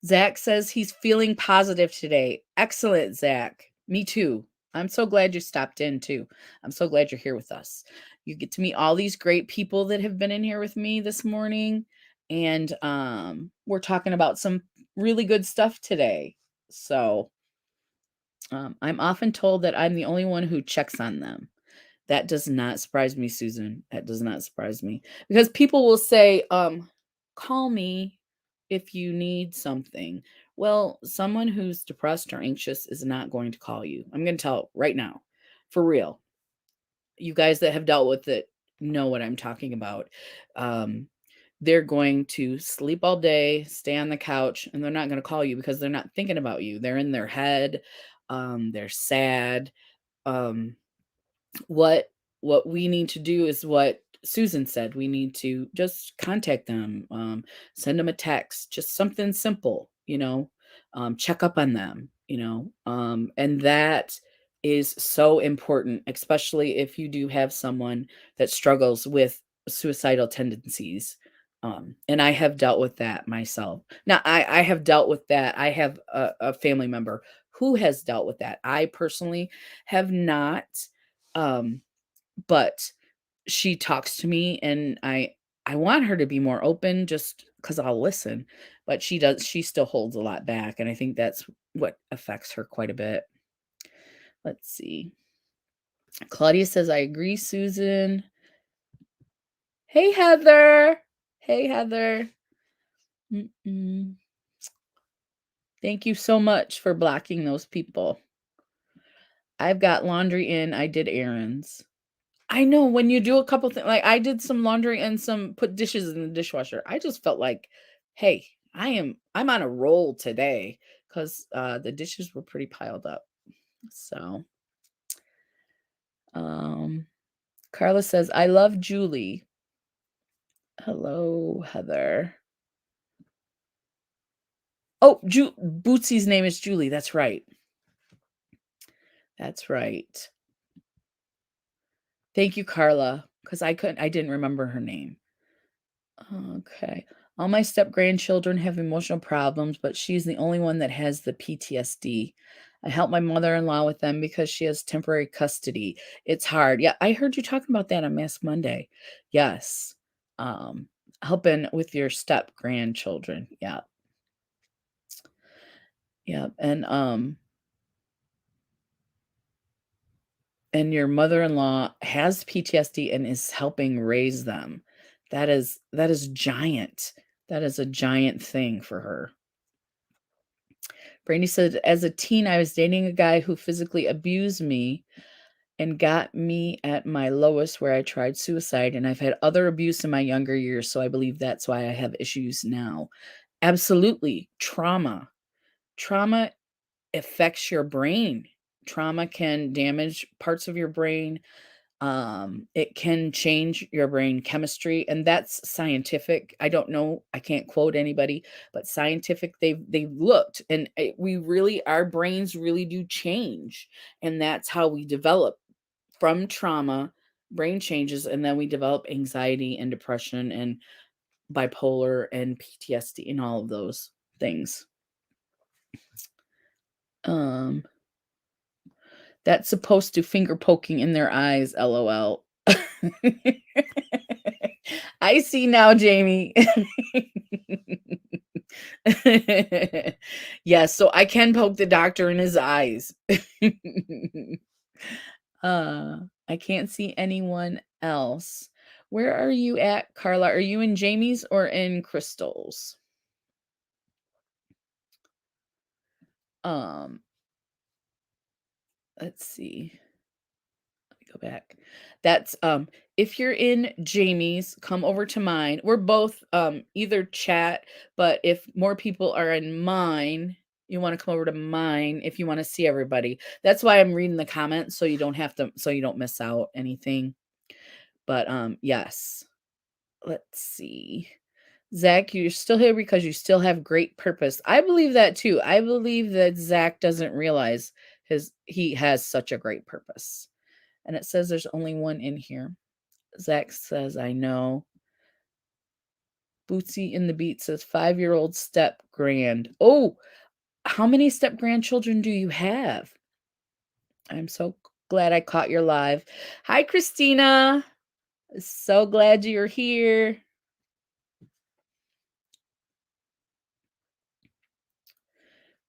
Zach says he's feeling positive today. Excellent, Zach. Me too. I'm so glad you stopped in too. I'm so glad you're here with us. You get to meet all these great people that have been in here with me this morning. And we're talking about some really good stuff today. So I'm often told that I'm the only one who checks on them. That does not surprise me, Susan. That does not surprise me. Because people will say, call me if you need something. Well, someone who's depressed or anxious is not going to call you. I'm going to tell right now, for real. You guys that have dealt with it know what I'm talking about. They're going to sleep all day, stay on the couch, and they're not going to call you because they're not thinking about you. They're in their head. They're sad. Um, what we need to do is what Susan said. We need to just contact them, send them a text, just something simple, check up on them, and that is so important, especially if you do have someone that struggles with suicidal tendencies. And I have dealt with that myself. Now, I have dealt with that. I have a family member who has dealt with that. I personally have not. Um, but she talks to me, and I want her to be more open just because I'll listen, but she still holds a lot back, and I think that's what affects her quite a bit. Let's see. Claudia says, I agree, Susan. Hey, Heather. Hey, Heather. Mm-mm. Thank you so much for blocking those people. I've got laundry in. I did errands. I know when you do a couple things, like I did some laundry and some put dishes in the dishwasher. I just felt like, hey, I'm on a roll today because the dishes were pretty piled up. So, um, Carla says, I love Julie. Hello, Heather. Oh, Bootsy's name is Julie. That's right. That's right. Thank you, Carla, because I didn't remember her name. Okay. All my step grandchildren have emotional problems, but she's the only one that has the PTSD. I help my mother-in-law with them because she has temporary custody. It's hard. Yeah, I heard you talking about that on Mask Monday. Yes. Um, Helping with your step grandchildren. Yeah. Yeah. And your mother-in-law has PTSD and is helping raise them. That is giant. That is a giant thing for her. Brandy said, as a teen, I was dating a guy who physically abused me and got me at my lowest where I tried suicide. And I've had other abuse in my younger years. So I believe that's why I have issues now. Absolutely. Trauma affects your brain. Trauma can damage parts of your brain. It can change your brain chemistry, and that's scientific. I don't know, I can't quote anybody, but scientific, they've looked, and we really, our brains really do change, and that's how we develop from trauma. Brain changes, and then we develop anxiety and depression and bipolar and PTSD and all of those things. um That's supposed to finger poking in their eyes, LOL. I see now, Jamie. Yes, so I can poke the doctor in his eyes. Uh, I can't see anyone else. Where are you at, Carla? Are you in Jamie's or in Crystal's? Um, let's see. Let me go back. That's if you're in Jamie's, come over to mine. We're both either chat, but if more people are in mine, you want to come over to mine if you want to see everybody. That's why I'm reading the comments so you don't have to so you don't miss out anything. But yes. Let's see. Zach, you're still here because you still have great purpose. I believe that too. I believe that Zach doesn't realize he has such a great purpose. And it says there's only one in here. Zach says, I know. Bootsy in the Beat says 5-year-old step grand. Oh, how many step grandchildren do you have? I'm so glad I caught your live. Hi, Christina. So glad you're here.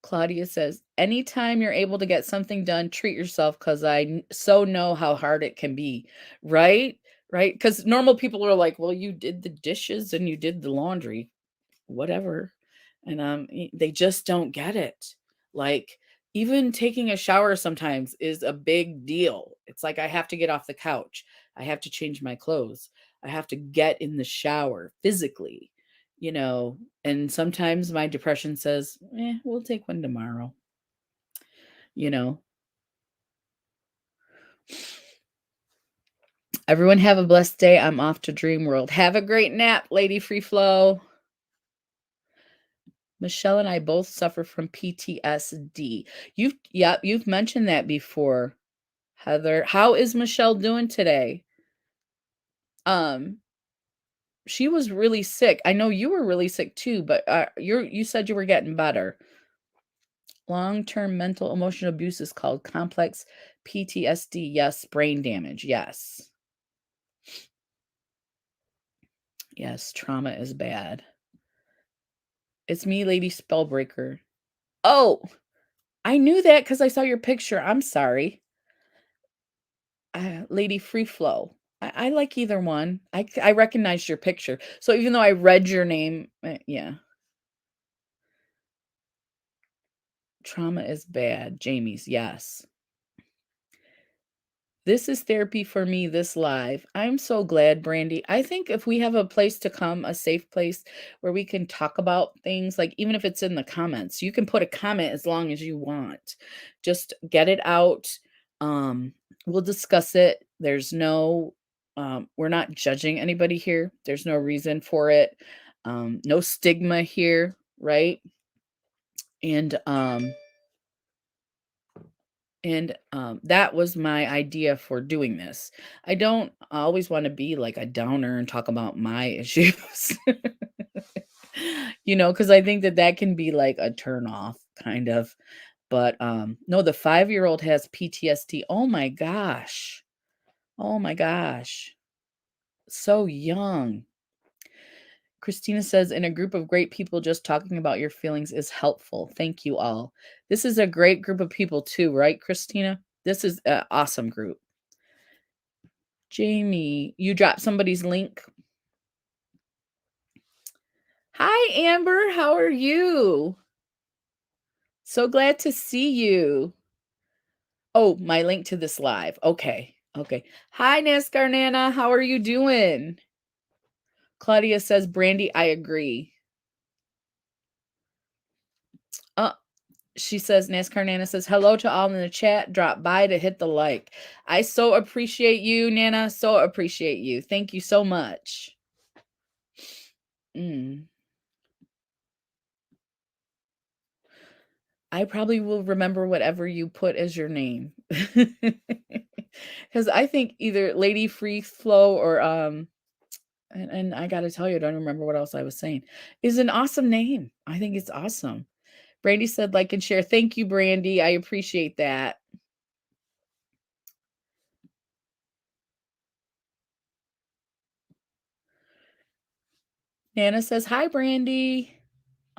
Claudia says, anytime you're able to get something done, treat yourself because so know how hard it can be. Right? Right? Because normal people are like, well, you did the dishes and you did the laundry, whatever. And they just don't get it. Like, even taking a shower sometimes is a big deal. It's like I have to get off the couch. I have to change my clothes. I have to get in the shower physically, and sometimes my depression says, we'll take one tomorrow, you know. Everyone have a blessed day. I'm off to Dream World. Have a great nap, Lady Free Flow. Michelle and I both suffer from PTSD. You've mentioned that before, Heather. How is Michelle doing today? She was really sick. I know you were really sick too, but you said you were getting better. Long-term mental emotional abuse is called complex PTSD. Yes, brain damage. Yes. Yes, trauma is bad. It's me, Lady Spellbreaker. Oh, I knew that because I saw your picture. I'm sorry. Lady Free Flow. I like either one. I recognized your picture. So even though I read your name, yeah. Trauma is bad. Jamie's, yes. This is therapy for me, this live. I'm so glad, Brandy. I think if we have a place to come, a safe place where we can talk about things, like even if it's in the comments, you can put a comment as long as you want. Just get it out. We'll discuss it. There's no, we're not judging anybody here. There's no reason for it. No stigma here, right? And that was my idea for doing this. I don't always want to be like a downer and talk about my issues, because I think that can be like a turn off kind of. But no, the 5-year-old has PTSD. Oh my gosh. Oh my gosh. So young. Christina says, in a group of great people, just talking about your feelings is helpful. Thank you all. This is a great group of people too, right, Christina? This is an awesome group. Jamie, you dropped somebody's link. Hi, Amber. How are you? So glad to see you. Oh, my link to this live. Okay. Okay. Hi, NASCAR Nana. How are you doing? Claudia says, Brandy, I agree. She says, NASCAR Nana says, hello to all in the chat. Drop by to hit the like. I so appreciate you, Nana. So appreciate you. Thank you so much. I probably will remember whatever you put as your name. Because I think either Lady Free Flow or and I gotta tell you, I don't remember what else I was saying, is an awesome name. I think it's awesome. Brandy said like and share. Thank you, Brandy. I appreciate that. Nana says, hi, Brandy.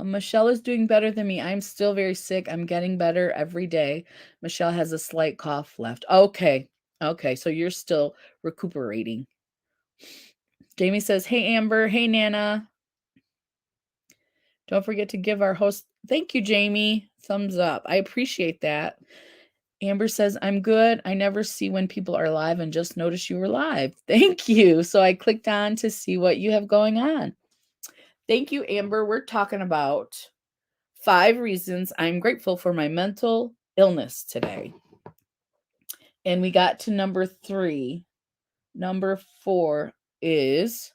Michelle is doing better than me. I'm still very sick. I'm getting better every day. Michelle has a slight cough left. Okay. Okay. So you're still recuperating. Jamie says, hey, Amber. Hey, Nana. Don't forget to give our host. Thank you, Jamie. Thumbs up. I appreciate that. Amber says, I'm good. I never see when people are live and just noticed you were live. Thank you. So I clicked on to see what you have going on. Thank you, Amber. We're talking about 5 reasons I'm grateful for my mental illness today. And we got to number 3. Number 4 is,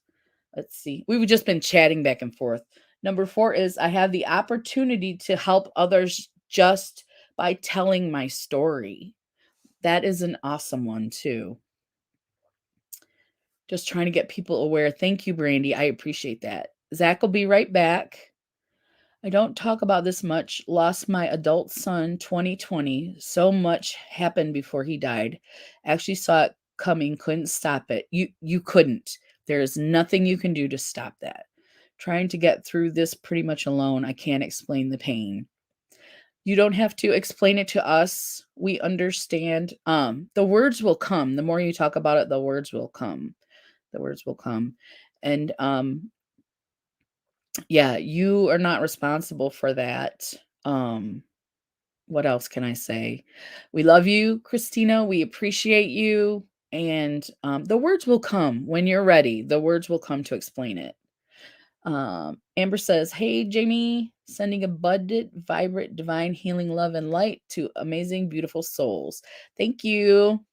let's see, we've just been chatting back and forth. Number 4 is I have the opportunity to help others just by telling my story. That is an awesome one too. Just trying to get people aware. Thank you, Brandy. I appreciate that. Zach will be right back. I don't talk about this much. Lost my adult son 2020. So much happened before he died. Actually saw it coming, couldn't stop it. You couldn't. There is nothing you can do to stop that. Trying to get through this pretty much alone. I can't explain the pain. You don't have to explain it to us. We understand. The words will come. The more you talk about it, the words will come. The words will come. And yeah, you are not responsible for that. What else can I say? We love you, Christina. We appreciate you. And the words will come when you're ready. The words will come to explain it. Amber says, hey, Jamie, sending abundant, vibrant, divine healing love and light to amazing, beautiful souls. Thank you.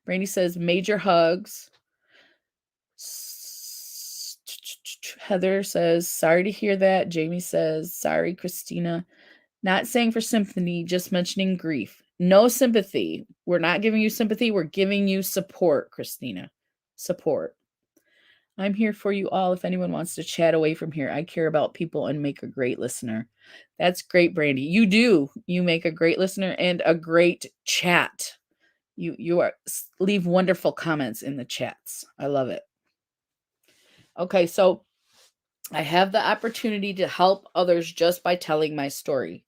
Brandy says, major hugs. Heather says, sorry to hear that. Jamie says, sorry, Christina. Not saying for sympathy, just mentioning grief. No sympathy. We're not giving you sympathy. We're giving you support, Christina. Support. I'm here for you all if anyone wants to chat away from here. I care about people and make a great listener. That's great, Brandy. You do. You make a great listener and a great chat. You are leave wonderful comments in the chats. I love it. Okay, so I have the opportunity to help others just by telling my story.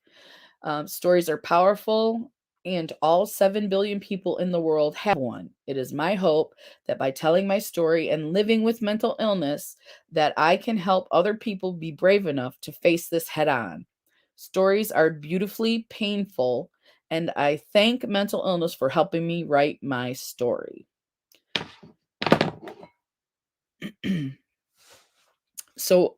Stories are powerful, and all 7 billion people in the world have one. It is my hope that by telling my story and living with mental illness, that I can help other people be brave enough to face this head on. Stories are beautifully painful, and I thank mental illness for helping me write my story. So,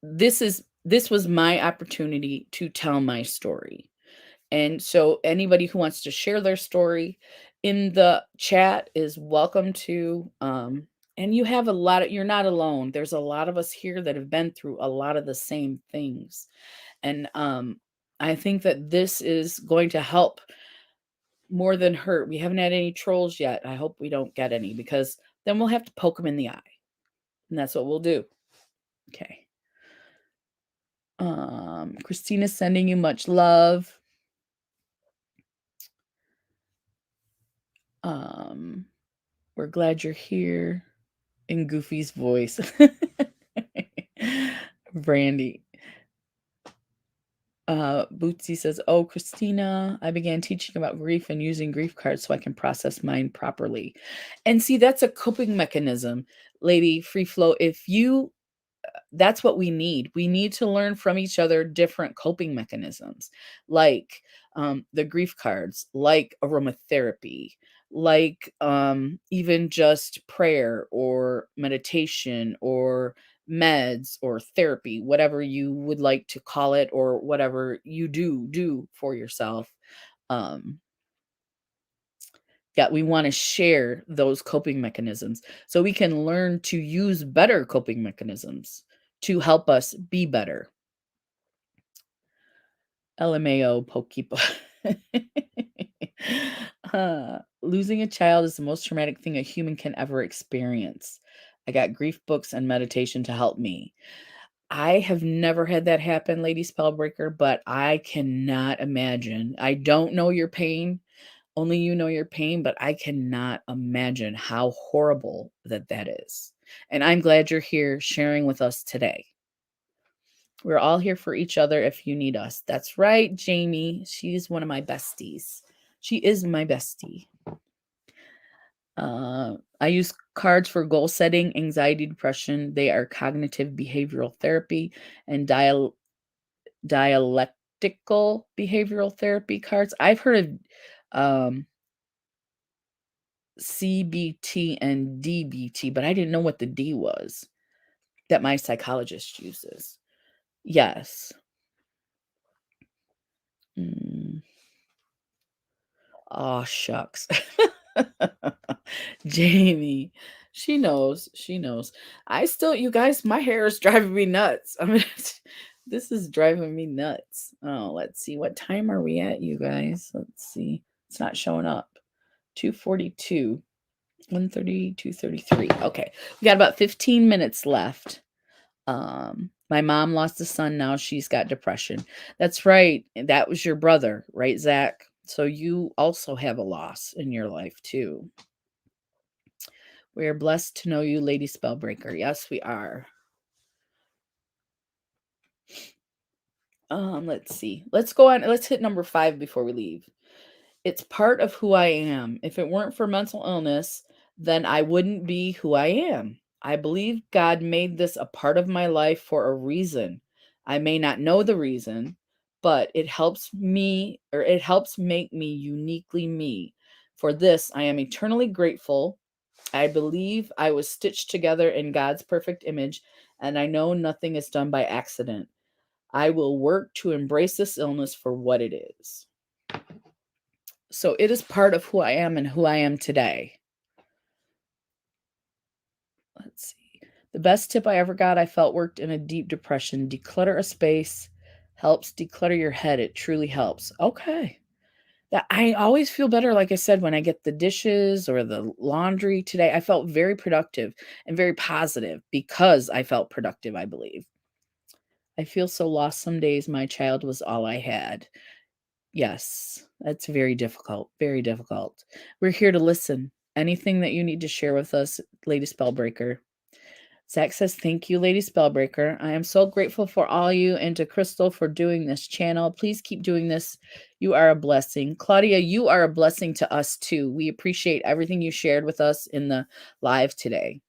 this was my opportunity to tell my story. And so anybody who wants to share their story in the chat is welcome to. And you have you're not alone. There's a lot of us here that have been through a lot of the same things. And I think that this is going to help more than hurt. We haven't had any trolls yet. I hope we don't get any, because then we'll have to poke them in the eye. And that's what we'll do. Okay. Christina's sending you much love. We're glad you're here. In Goofy's voice. Brandy. Bootsy says, oh, Christina, I began teaching about grief and using grief cards so I can process mine properly. And see, that's a coping mechanism, Lady Free Flow. That's what we need. We need to learn from each other different coping mechanisms, like the grief cards, like aromatherapy, like even just prayer or meditation or meds or therapy, whatever you would like to call it, or whatever you do for yourself. Yeah, we want to share those coping mechanisms so we can learn to use better coping mechanisms to help us be better. LMAO Pokepo. Losing a child is the most traumatic thing a human can ever experience. I got grief books and meditation to help me. I have never had that happen, Lady Spellbreaker, but I cannot imagine. I don't know your pain. Only you know your pain, but I cannot imagine how horrible that is. And I'm glad you're here sharing with us today. We're all here for each other if you need us. That's right, Jamie. She's one of my besties. She is my bestie. I use cards for goal setting, anxiety, depression. They are cognitive behavioral therapy and dialectical behavioral therapy cards. I've heard of CBT and DBT, but I didn't know what the D was that my psychologist uses. Yes. Oh, shucks. Jamie, she knows. She knows. You guys, my hair is driving me nuts. I mean, this is driving me nuts. Oh, let's see. What time are we at, you guys? Let's see. It's not showing up. 2:42, 1:30, 2:33. Okay. We got about 15 minutes left. My mom lost a son. Now she's got depression. That's right. That was your brother, right, Zach? So you also have a loss in your life too. We are blessed to know you, Lady Spellbreaker. Yes, we are. Let's see. Let's go on. Let's hit number 5 before we leave. It's part of who I am. If it weren't for mental illness, then I wouldn't be who I am. I believe God made this a part of my life for a reason. I may not know the reason, but it helps make me uniquely me. For this, I am eternally grateful. I believe I was stitched together in God's perfect image, and I know nothing is done by accident. I will work to embrace this illness for what it is. So it is part of who I am and who I am today. Let's see. The best tip I ever got, I felt worked in a deep depression. Declutter a space helps declutter your head. It truly helps. Okay. That I always feel better, like I said, when I get the dishes or the laundry today. I felt very productive and very positive because I felt productive, I believe. I feel so lost some days. My child was all I had. Yes, that's very difficult. Very difficult. We're here to listen. Anything that you need to share with us, Lady Spellbreaker. Zach says, thank you, Lady Spellbreaker. I am so grateful for all you and to Crystal for doing this channel. Please keep doing this. You are a blessing. Claudia, you are a blessing to us too. We appreciate everything you shared with us in the live today.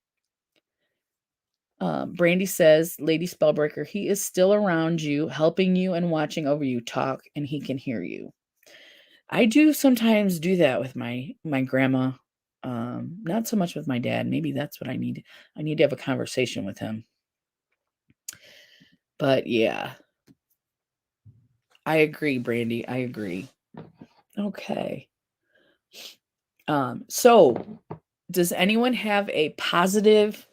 Brandy says, Lady Spellbreaker, he is still around you, helping you and watching over you talk, and he can hear you. I do sometimes do that with my grandma. Not so much with my dad. Maybe that's what I need. I need to have a conversation with him. But yeah, I agree, Brandy. I agree. Okay. So does anyone have a positive,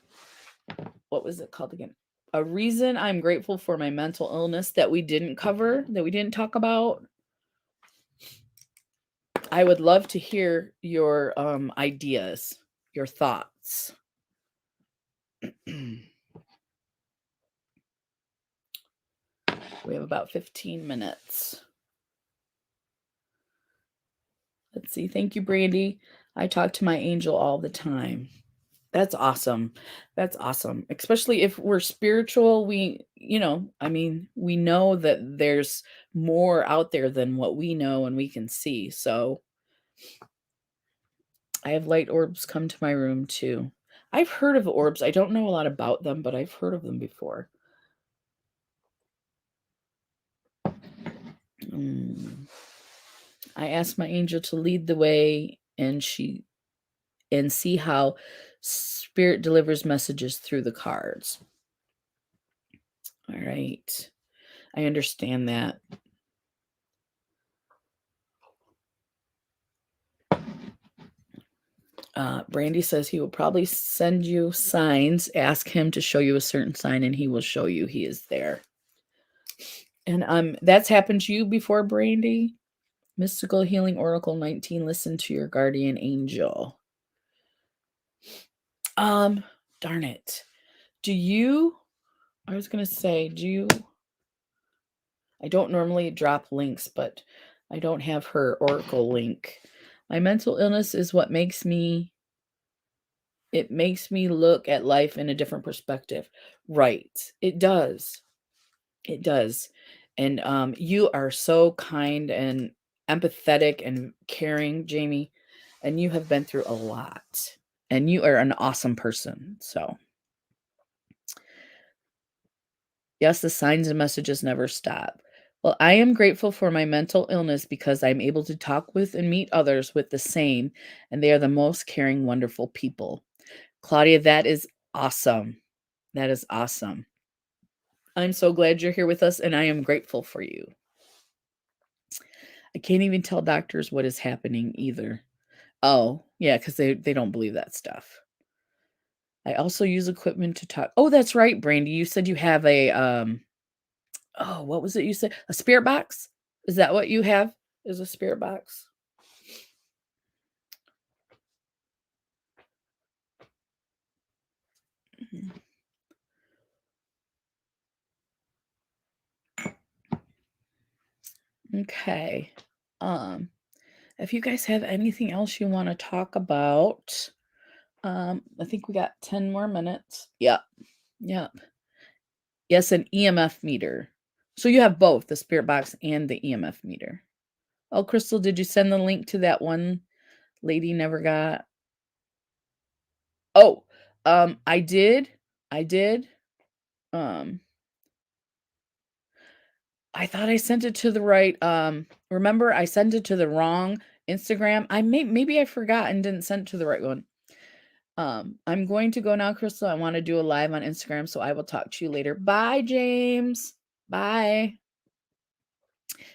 what was it called again? A reason I'm grateful for my mental illness that we didn't cover, that we didn't talk about? I would love to hear your ideas, your thoughts. We have about 15 minutes. Let's see. Thank you, Brandy. I talk to my angel all the time. That's awesome. That's awesome. Especially if we're spiritual, we know that there's more out there than what we know and we can see. So I have light orbs come to my room too. I've heard of orbs. I don't know a lot about them, but I've heard of them before. I asked my angel to lead the way and see how spirit delivers messages through the cards. All right. I understand that. Brandy says he will probably send you signs. Ask him to show you a certain sign and he will show you he is there. And that's happened to you before, Brandy? Mystical Healing Oracle 19. Listen to your guardian angel. Darn it. I was going to say, I don't normally drop links, but I don't have her Oracle link. My mental illness is what makes me look at life in a different perspective. Right. It does. It does. And you are so kind and empathetic and caring, Jamie, and you have been through a lot. And you are an awesome person. So, yes, the signs and messages never stop. Well, I am grateful for my mental illness because I'm able to talk with and meet others with the same, and they are the most caring, wonderful people. Claudia, that is awesome. That is awesome. I'm so glad you're here with us, and I am grateful for you. I can't even tell doctors what is happening either. Oh, yeah, because they don't believe that stuff. I also use equipment to talk. Oh, that's right, Brandy. You said you have a oh, what was it you said? A spirit box? Is that what you have? Is a spirit box? Mhm. Okay. If you guys have anything else you want to talk about, I think we got 10 more minutes. Yep. Yep. Yes, an EMF meter. So you have both the spirit box and the EMF meter. Oh, Crystal, did you send the link to that one lady never got? Oh, I did. I did. Um, I thought I sent it to the right. Remember I sent it to the wrong Instagram. Maybe I forgot and didn't send it to the right one. I'm going to go now, Crystal. I want to do a live on Instagram, so I will talk to you later. Bye, James. Bye.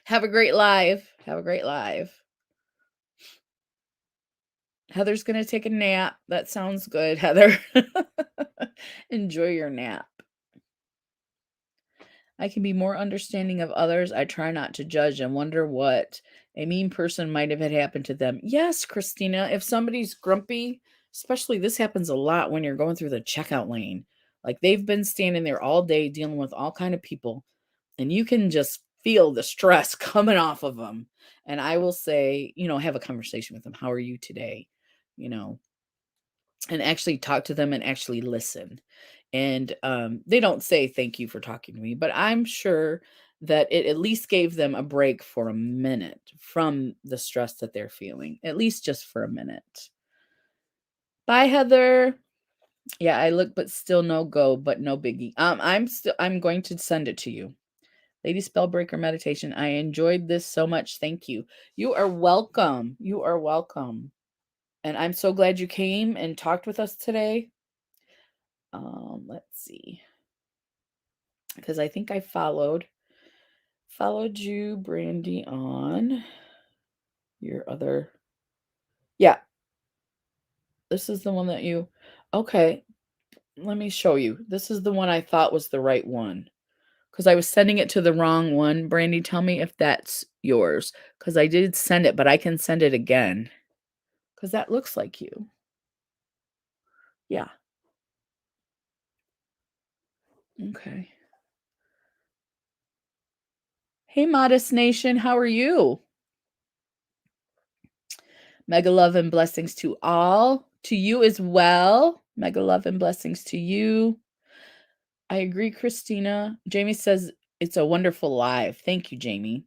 Have a great live. Have a great live. Heather's going to take a nap. That sounds good, Heather. Enjoy your nap. I can be more understanding of others. I try not to judge and wonder what a mean person might have had happen to them. Yes, Christina, if somebody's grumpy, especially this happens a lot when you're going through the checkout lane. Like they've been standing there all day dealing with all kind of people, and you can just feel the stress coming off of them. And I will say, have a conversation with them. How are you today? You know, and actually talk to them and actually listen. And they don't say thank you for talking to me, but I'm sure that it at least gave them a break for a minute from the stress that they're feeling, at least just for a minute. Bye, Heather. Yeah, I look, but still no go, but no biggie. I'm going to send it to you. Lady Spellbreaker meditation. I enjoyed this so much. Thank you. You are welcome. You are welcome. And I'm so glad you came and talked with us today. Let's see. Because I think I followed you, Brandy, on your other. Yeah, this is the one that you. Okay, let me show you. This is the one I thought was the right one. Because I was sending it to the wrong one. Brandy, tell me if that's yours. Because I did send it, but I can send it again. Because that looks like you. Yeah. Okay. Hey, Modest Nation, how are you? Mega love and blessings to all. To you as well. Mega love and blessings to you. I agree, Christina. Jamie says it's a wonderful live. Thank you, Jamie.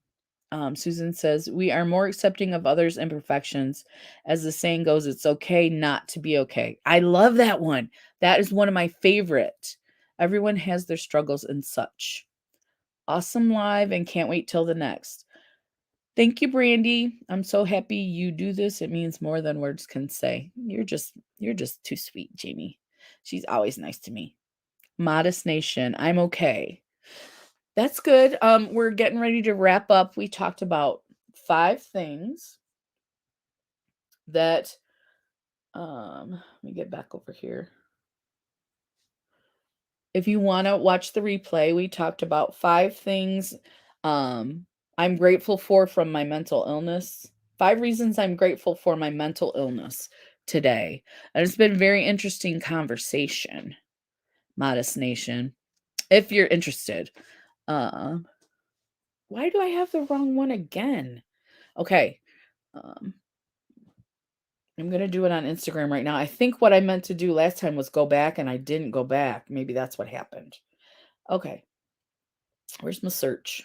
Susan says we are more accepting of others' imperfections. As the saying goes, it's okay not to be okay. I love that one. That is one of my favorite. Everyone has their struggles and such. Awesome live and can't wait till the next. Thank you, Brandy. I'm so happy you do this. It means more than words can say. You're just too sweet, Jamie. She's always nice to me. Modest Nation, I'm okay. That's good. We're getting ready to wrap up. We talked about 5 things that let me get back over here. If you want to watch the replay, we talked about 5 things I'm grateful for from my mental illness. 5 reasons I'm grateful for my mental illness today. And it's been a very interesting conversation, Modest Nation. If you're interested. Why do I have the wrong one again? Okay. Um, I'm going to do it on Instagram right now. I think what I meant to do last time was go back, and I didn't go back. Maybe that's what happened. Okay. Where's my search?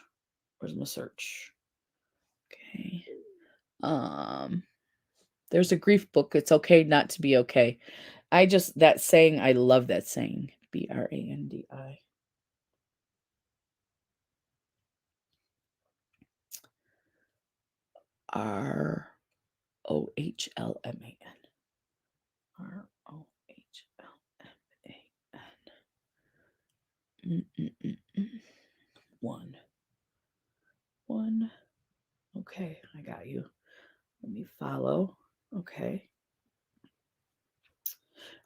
Where's my search? Okay. There's a grief book. It's okay not to be okay. That saying, I love that saying. Brandi. ROHLMAN. ROHLMAN. One. Okay, I got you. Let me follow. Okay.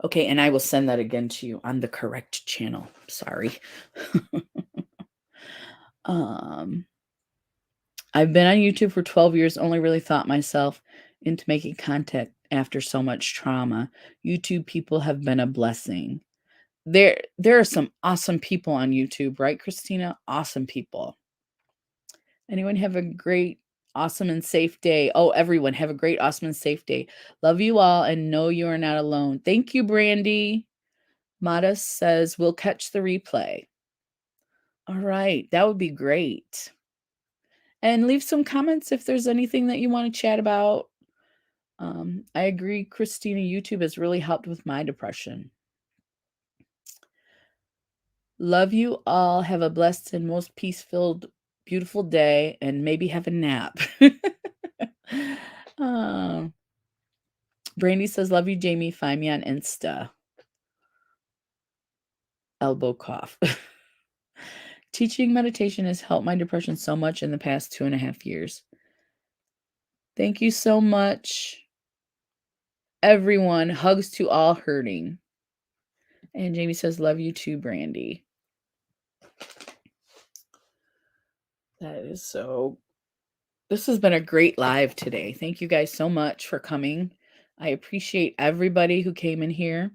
Okay, and I will send that again to you on the correct channel. Sorry. I've been on YouTube for 12 years, only really thought myself into making content after so much trauma. YouTube people have been a blessing. There are some awesome people on YouTube, right, Christina? Awesome people. Anyone have a great, awesome, and safe day. Oh, everyone, have a great, awesome, and safe day. Love you all and know you are not alone. Thank you, Brandy. Modest says, we'll catch the replay. All right, that would be great. And leave some comments if there's anything that you want to chat about. I agree, Christina, YouTube has really helped with my depression. Love you all. Have a blessed and most peace-filled, beautiful day, and maybe have a nap. Brandy says, love you, Jamie. Find me on Insta. Elbow cough. Teaching meditation has helped my depression so much in the past 2.5 years. Thank you so much, everyone. Hugs to all hurting. And Jamie says, love you too, Brandy. That is so. This has been a great live today. Thank you guys so much for coming. I appreciate everybody who came in here.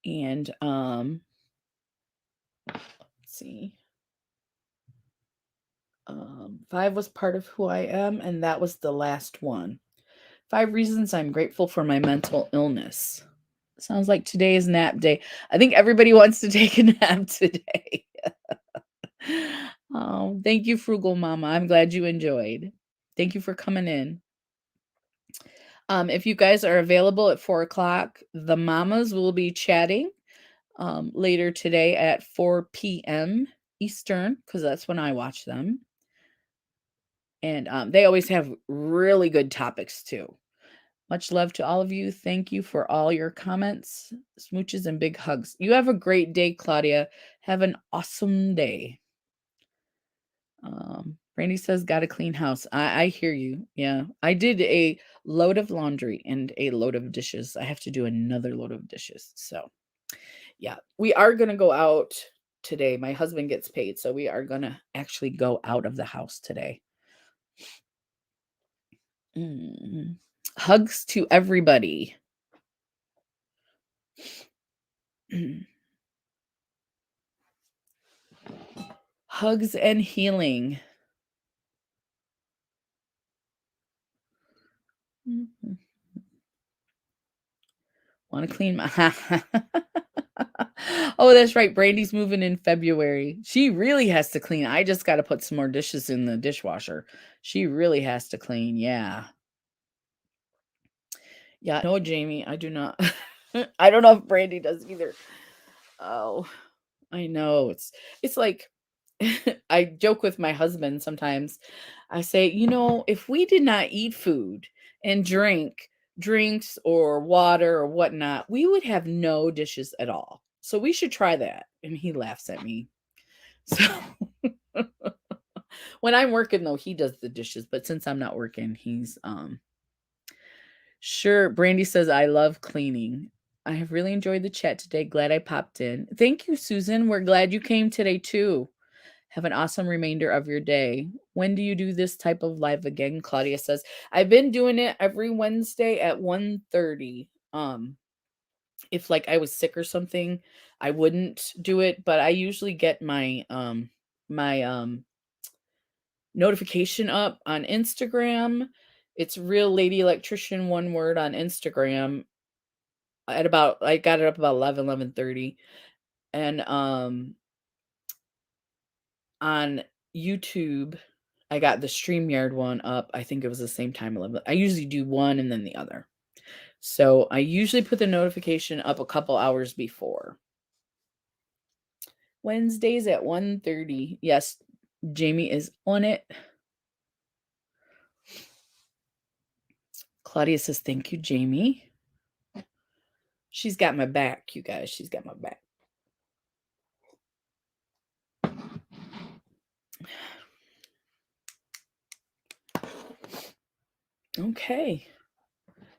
And let's see. 5 was part of who I am, and that was the last one. 5 reasons I'm grateful for my mental illness. Sounds like today is nap day. I think everybody wants to take a nap today. Oh, thank you, Frugal Mama. I'm glad you enjoyed. Thank you for coming in. If you guys are available at 4 o'clock, the mamas will be chatting later today at 4 p.m. Eastern, because that's when I watch them. And they always have really good topics too. Much love to all of you. Thank you for all your comments, smooches, and big hugs. You have a great day, Claudia. Have an awesome day. Brandy says, got a clean house. I hear you. Yeah. I did a load of laundry and a load of dishes. I have to do another load of dishes. So, yeah, we are going to go out today. My husband gets paid. So, we are going to actually go out of the house today. Hugs to everybody. Hugs and healing. Want to clean my... Oh, that's right. Brandy's moving in February. She really has to clean. I just got to put some more dishes in the dishwasher. She really has to clean. Yeah. Yeah. No, Jamie, I do not. I don't know if Brandy does either. Oh, I know. It's like I joke with my husband sometimes. I say, if we did not eat food and drink drinks or water or whatnot, we would have no dishes at all. So we should try that. And he laughs at me. So when I'm working though, he does the dishes. But since I'm not working, he's sure. Brandy says, I love cleaning. I have really enjoyed the chat today. Glad I popped in. Thank you, Susan. We're glad you came today too. Have an awesome remainder of your day. When do you do this type of live again? Claudia says, I've been doing it every Wednesday at 1:30. If like I was sick or something, I wouldn't do it, but I usually get my my notification up on Instagram It's Real Lady Electrician, one word, on Instagram. I got it up about 11:30, and on YouTube, I got the StreamYard one up. I think it was the same time, 11. I usually do one and then the other. So I usually put the notification up a couple hours before. Wednesdays at 1:30. Yes, Jamie is on it. Claudia says, thank you, Jamie. She's got my back, you guys. She's got my back. Okay.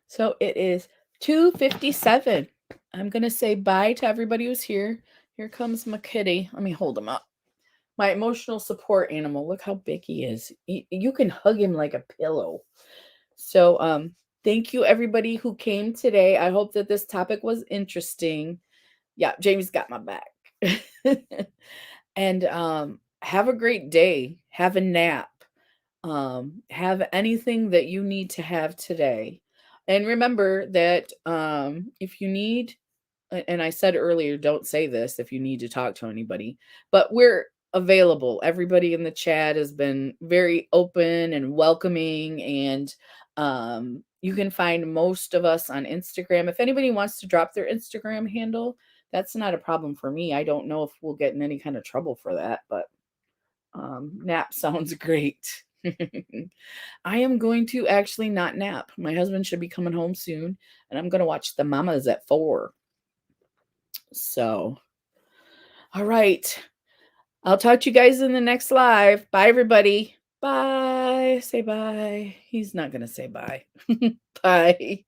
So it is 2:57. I'm going to say bye to everybody who's here. Here comes my kitty. Let me hold him up. My emotional support animal. Look how big he is. You can hug him like a pillow. So, thank you everybody who came today. I hope that this topic was interesting. Yeah, Jamie's got my back. And have a great day. Have a nap. Have anything that you need to have today. And remember that if you need, and I said earlier, don't say this if you need to talk to anybody, but we're available. Everybody in the chat has been very open and welcoming, and you can find most of us on Instagram. If anybody wants to drop their Instagram handle, that's not a problem for me. I don't know if we'll get in any kind of trouble for that, but nap sounds great. I am going to actually not nap. My husband should be coming home soon, and I'm going to watch The Mamas at 4. So, all right. I'll talk to you guys in the next live. Bye, everybody. Bye. Say bye. He's not going to say bye. Bye.